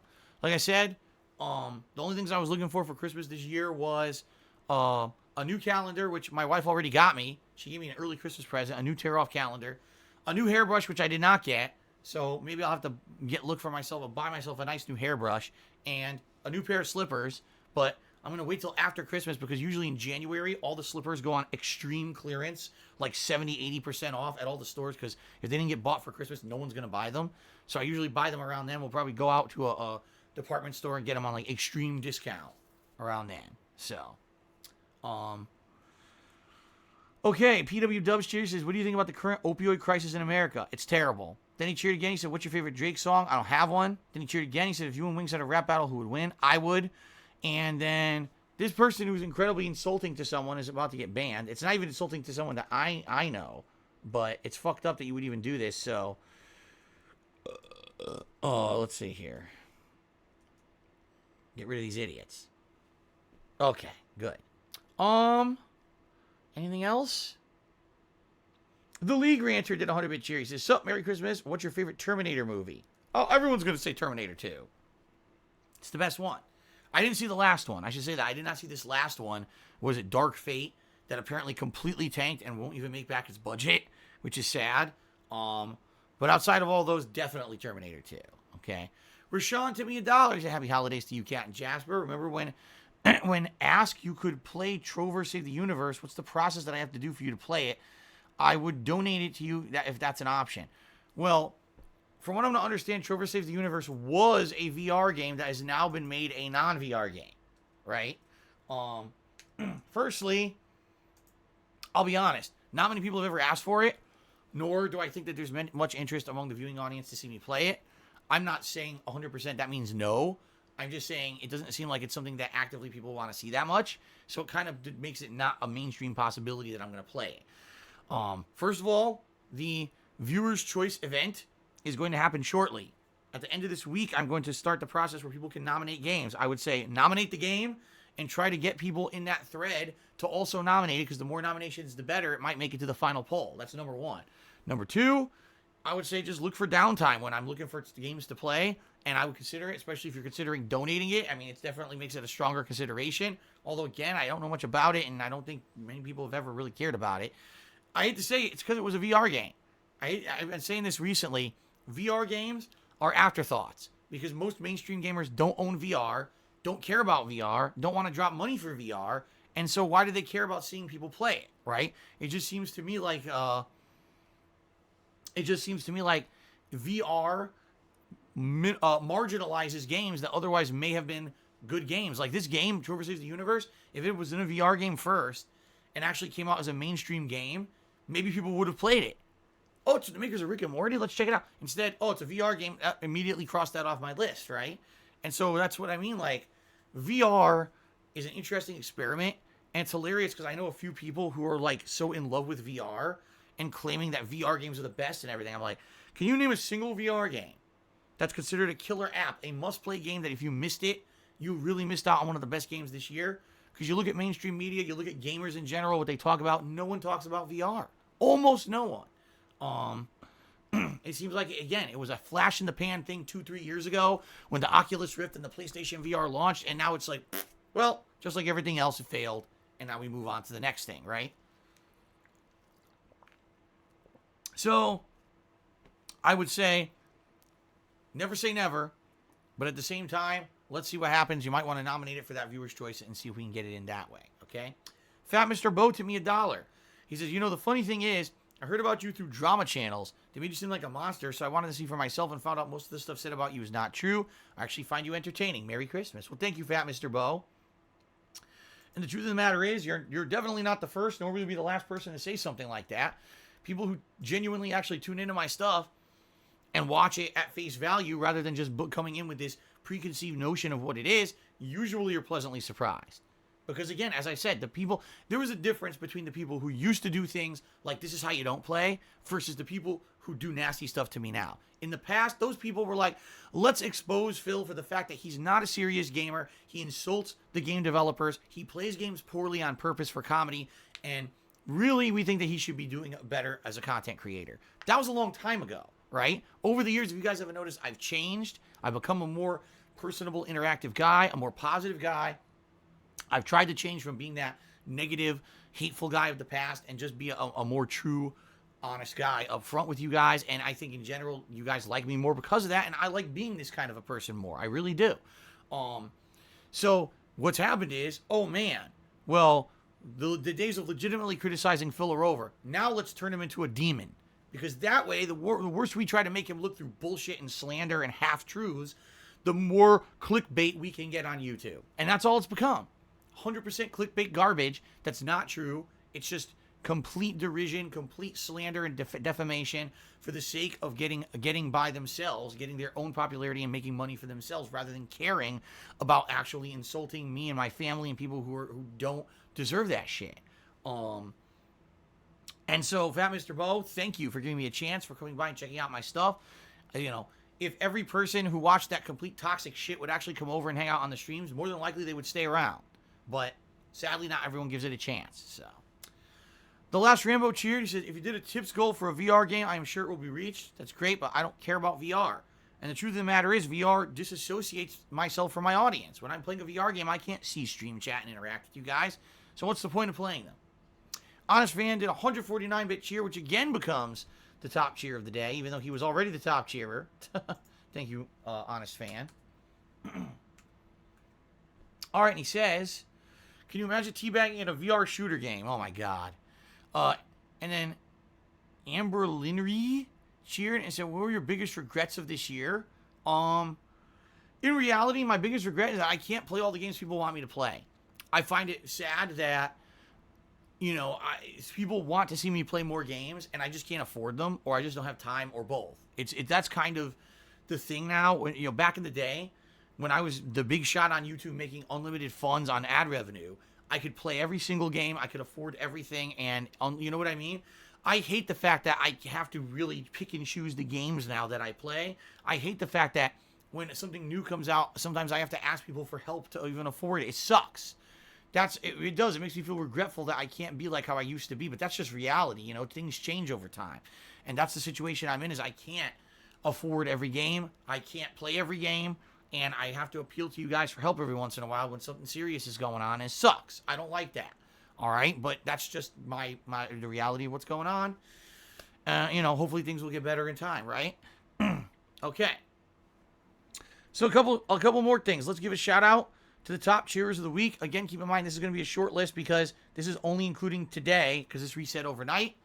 Like I said, the only things I was looking for Christmas this year was a new calendar, which my wife already got me. She gave me an early Christmas present, a new tear-off calendar. A new hairbrush, which I did not get. So maybe I'll have to look for myself or buy myself a nice new hairbrush and a new pair of slippers. But I'm going to wait till after Christmas because usually in January, all the slippers go on extreme clearance, like 70-80% off at all the stores because if they didn't get bought for Christmas, no one's going to buy them. So I usually buy them around then. We'll probably go out to a department store and get them on like extreme discount around then. So, okay, PW Dubs Cheers says, what do you think about the current opioid crisis in America? It's terrible. Then he cheered again. He said, what's your favorite Drake song? I don't have one. Then he cheered again. He said, if you and Wings had a rap battle, who would win? I would. And then this person who's incredibly insulting to someone is about to get banned. It's not even insulting to someone that I know, but it's fucked up that you would even do this. So, let's see here. Get rid of these idiots. Okay, good. Anything else? The League Ranter did 100-bit cheer. He says, sup, Merry Christmas. What's your favorite Terminator movie? Oh, everyone's going to say Terminator 2. It's the best one. I didn't see the last one. I should say that. I did not see this last one. Was it Dark Fate? That apparently completely tanked and won't even make back its budget, which is sad. But outside of all those, definitely Terminator 2. Okay. Rashawn tipped me $1. He said, happy holidays to you, Cat and Jasper. Remember when asked you could play Trover Save the Universe, what's the process that I have to do for you to play it? I would donate it to you if that's an option. Well, from what I'm going to understand, Trover Saves the Universe was a VR game that has now been made a non-VR game, right? Firstly, I'll be honest, not many people have ever asked for it, nor do I think that there's much interest among the viewing audience to see me play it. I'm not saying 100% that means no. I'm just saying it doesn't seem like it's something that actively people want to see that much, so it kind of makes it not a mainstream possibility that I'm going to play it. First of all, the Viewer's Choice event is going to happen shortly. At the end of this week, I'm going to start the process where people can nominate games. I would say nominate the game and try to get people in that thread to also nominate it because the more nominations, the better. It might make it to the final poll. That's number one. Number two, I would say just look for downtime when I'm looking for games to play, and I would consider it, especially if you're considering donating it. I mean, it definitely makes it a stronger consideration. Although, again, I don't know much about it, and I don't think many people have ever really cared about it. I hate to say it, it's because it was a VR game. I've been saying this recently. VR games are afterthoughts because most mainstream gamers don't own VR, don't care about VR, don't want to drop money for VR, and so why do they care about seeing people play it, right? It just seems to me like VR marginalizes games that otherwise may have been good games. Like this game, Trover Saves the Universe, if it was in a VR game first and actually came out as a mainstream game, maybe people would have played it. Oh, it's the makers of Rick and Morty. Let's check it out. Instead, oh, it's a VR game. Immediately crossed that off my list, right? And so that's what I mean. Like, VR is an interesting experiment, and it's hilarious because I know a few people who are like so in love with VR and claiming that VR games are the best and everything. I'm like, can you name a single VR game that's considered a killer app, a must-play game that if you missed it, you really missed out on one of the best games this year? Because you look at mainstream media, you look at gamers in general, what they talk about, no one talks about VR. Almost no one. It seems like, again, it was a flash in the pan thing 2-3 years ago when the Oculus Rift and the PlayStation VR launched, and now it's like, well, just like everything else, it failed, and now we move on to the next thing, right? So, I would say, never say never, but at the same time, let's see what happens. You might want to nominate it for that Viewer's Choice and see if we can get it in that way, okay? Fat Mr. Bo tipped me $1. He says, you know, the funny thing is, I heard about you through drama channels. They made you seem like a monster, so I wanted to see for myself and found out most of the stuff said about you is not true. I actually find you entertaining. Merry Christmas. Well, thank you, Fat Mr. Bo. And the truth of the matter is, you're definitely not the first, nor will you be the last person to say something like that. People who genuinely actually tune into my stuff and watch it at face value rather than just coming in with this preconceived notion of what it is, usually are pleasantly surprised. Because again, as I said, there was a difference between the people who used to do things like this is how you don't play versus the people who do nasty stuff to me now. In the past, those people were like, let's expose Phil for the fact that he's not a serious gamer. He insults the game developers. He plays games poorly on purpose for comedy. And really, we think that he should be doing better as a content creator. That was a long time ago, right? Over the years, if you guys haven't noticed, I've changed. I've become a more personable, interactive guy, a more positive guy. I've tried to change from being that negative, hateful guy of the past and just be a more true, honest guy up front with you guys, and I think in general you guys like me more because of that, and I like being this kind of a person more. I really do. So what's happened is, oh man, well, the days of legitimately criticizing Phil are over. Now let's turn him into a demon. Because that way, the worse we try to make him look through bullshit and slander and half-truths, the more clickbait we can get on YouTube. And that's all it's become. 100% clickbait garbage that's not true. It's just complete derision, complete slander and defamation for the sake of getting by themselves, getting their own popularity and making money for themselves rather than caring about actually insulting me and my family and people who don't deserve that shit. And so, Fat Mr. Bo, thank you for giving me a chance, for coming by and checking out my stuff. You know, if every person who watched that complete toxic shit would actually come over and hang out on the streams, more than likely they would stay around. But sadly, not everyone gives it a chance. So, the last Rambo cheered. He said, if you did a tips goal for a VR game, I am sure it will be reached. That's great, but I don't care about VR. And the truth of the matter is, VR disassociates myself from my audience. When I'm playing a VR game, I can't see, stream, chat, and interact with you guys. So what's the point of playing them? Honest Fan did a 149-bit cheer, which again becomes the top cheer of the day, even though he was already the top cheerer. Thank you, Honest Fan. All right, and he says, can you imagine teabagging in a VR shooter game? Oh, my God. And then Amber Linry cheered and said, what were your biggest regrets of this year? In reality, my biggest regret is that I can't play all the games people want me to play. I find it sad that, you know, people want to see me play more games, and I just can't afford them, or I just don't have time, or both. That's kind of the thing now. When, you know, back in the day, when I was the big shot on YouTube making unlimited funds on ad revenue, I could play every single game, I could afford everything, and you know what I mean? I hate the fact that I have to really pick and choose the games now that I play. I hate the fact that when something new comes out, sometimes I have to ask people for help to even afford it. It sucks. It does. It makes me feel regretful that I can't be like how I used to be, but that's just reality. You know, things change over time. And that's the situation I'm in, is I can't afford every game. I can't play every game. And I have to appeal to you guys for help every once in a while when something serious is going on. It sucks. I don't like that. All right? But that's just the reality of what's going on. You know, hopefully things will get better in time, right? Okay. So a couple more things. Let's give a shout out to the top cheerers of the week. Again, keep in mind, this is going to be a short list because this is only including today, because it's reset overnight.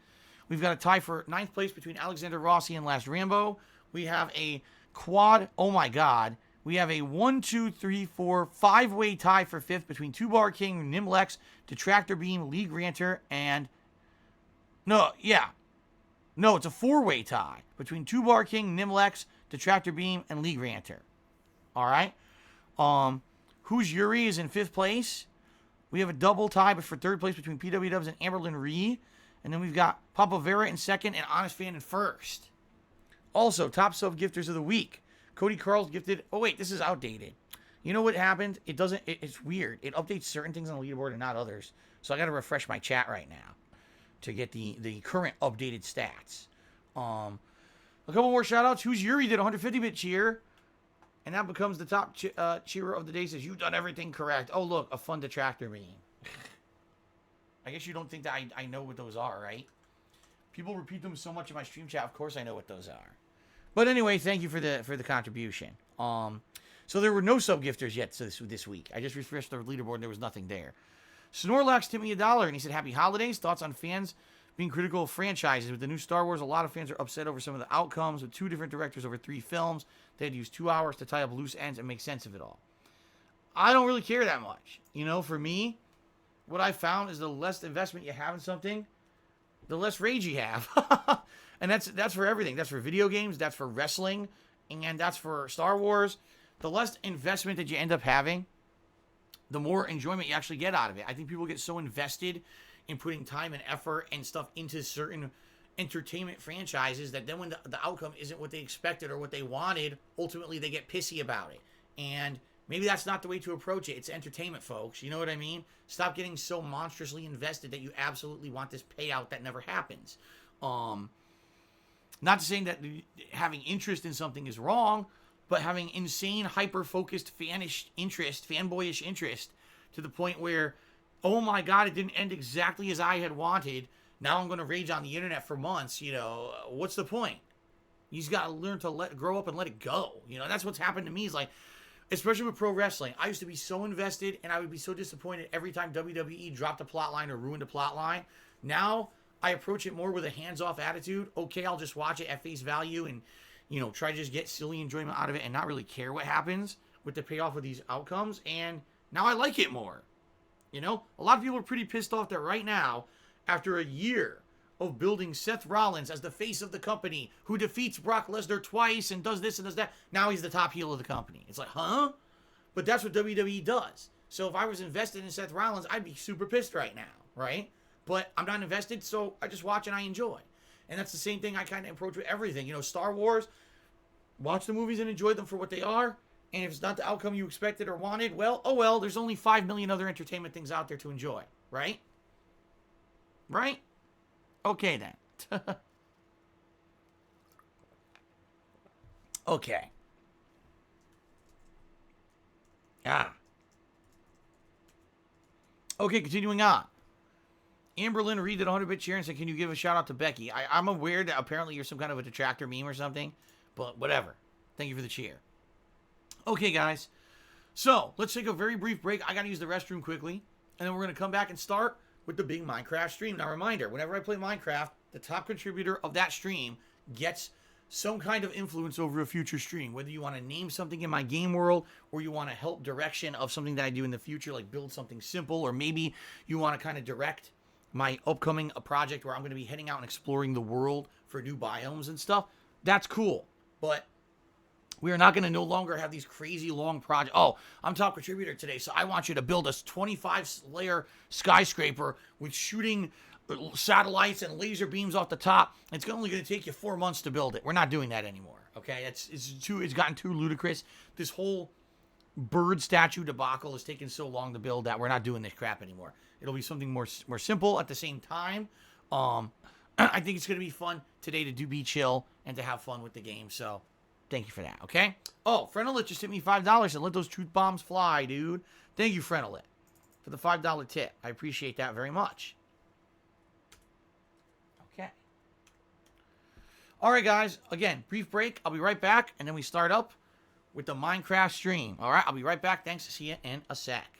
We've got a tie for 9th place between Alexander Rossi and Last Rambo. We have a quad, oh my God. We have a 5-way tie for 5th between Two Bar King, Nimlex, Detractor Beam, League Ranter, and... No, it's a 4-way tie between Two Bar King, Nimlex, Detractor Beam, and League Ranter. All right? Who's Yuri is in 5th place. We have a double tie, but for 3rd place between PW Dubs and Amberlyn Ree. And then we've got Papa Vera in 2nd and Honest Fan in 1st. Also, top sub-gifters of the week. Cody Carl's gifted... Oh, wait, this is outdated. You know what happened? It's weird. It updates certain things on the leaderboard and not others. So I got to refresh my chat right now to get the current updated stats. A couple more shout-outs. Who's Yuri did a 150-bit cheer. And that becomes the top cheerer of the day. Says, you've done everything correct. Oh, look, a fun detractor meme. I guess you don't think that I know what those are, right? People repeat them so much in my stream chat. Of course I know what those are. But anyway, thank you for the contribution. So there were no sub-gifters yet this week. I just refreshed the leaderboard and there was nothing there. Snorlax tipped me $1 and he said, happy holidays. Thoughts on fans being critical of franchises. With the new Star Wars, a lot of fans are upset over some of the outcomes. With 2 different directors over 3 films, they had to use 2 hours to tie up loose ends and make sense of it all. I don't really care that much. You know, for me, what I found is the less investment you have in something, the less rage you have. And that's for everything. That's for video games, that's for wrestling, and that's for Star Wars. The less investment that you end up having, the more enjoyment you actually get out of it. I think people get so invested in putting time and effort and stuff into certain entertainment franchises that then when the outcome isn't what they expected or what they wanted, ultimately they get pissy about it. And maybe that's not the way to approach it. It's entertainment, folks. You know what I mean? Stop getting so monstrously invested that you absolutely want this payout that never happens. Not to say that having interest in something is wrong, but having insane, hyper-focused fanboyish interest to the point where, oh my God, it didn't end exactly as I had wanted. now I'm going to rage on the internet for months. What's the point? You just got to learn to grow up and let it go. That's what's happened to me is like, especially with pro wrestling. I used to be so invested and I would be so disappointed every time WWE dropped a plot line or ruined a plot line. Now I approach it more with a hands-off attitude. Okay, I'll just watch it at face value and, try to just get silly enjoyment out of it and not really care what happens with the payoff of these outcomes. And now I like it more. A lot of people are pretty pissed off that right now, after a year of building Seth Rollins as the face of the company, who defeats Brock Lesnar twice and does this and does that, now he's the top heel of the company. It's like, huh? But that's what WWE does. So if I was invested in Seth Rollins, I'd be super pissed right now, right? But I'm not invested, so I just watch and I enjoy. And that's the same thing I kind of approach with everything. Star Wars, watch the movies and enjoy them for what they are. And if it's not the outcome you expected or wanted, well, oh well, there's only 5 million other entertainment things out there to enjoy, right? Right? Okay, then. Okay. Okay, continuing on. Amberlyn Reed did 100-bit cheer and said, can you give a shout out to Becky? I'm aware that apparently you're some kind of a detractor meme or something, but whatever. Thank you for the cheer. Okay, guys. So, let's take a very brief break. I got to use the restroom quickly, and then we're going to come back and start with the big Minecraft stream. Now, reminder, whenever I play Minecraft, the top contributor of that stream gets some kind of influence over a future stream. Whether you want to name something in my game world, or you want to help direction of something that I do in the future, like build something simple, or maybe you want to kind of direct my upcoming project where I'm going to be heading out and exploring the world for new biomes and stuff. That's cool. But we are not going to no longer have these crazy long projects. Oh, I'm top contributor today, so I want you to build a 25-layer skyscraper with shooting satellites and laser beams off the top. It's only going to take you 4 months to build it. We're not doing that anymore. Okay, it's gotten too ludicrous. This whole bird statue debacle has taken so long to build that we're not doing this crap anymore. It'll be something more simple at the same time. I think it's going to be fun today to be chill and to have fun with the game. So thank you for that, okay? Oh, Frenelit just hit me $5 and let those truth bombs fly, dude. Thank you, Frenelit, for the $5 tip. I appreciate that very much. Okay. All right, guys. Again, brief break. I'll be right back, and then we start up with the Minecraft stream. All right, I'll be right back. Thanks. See you in a sec.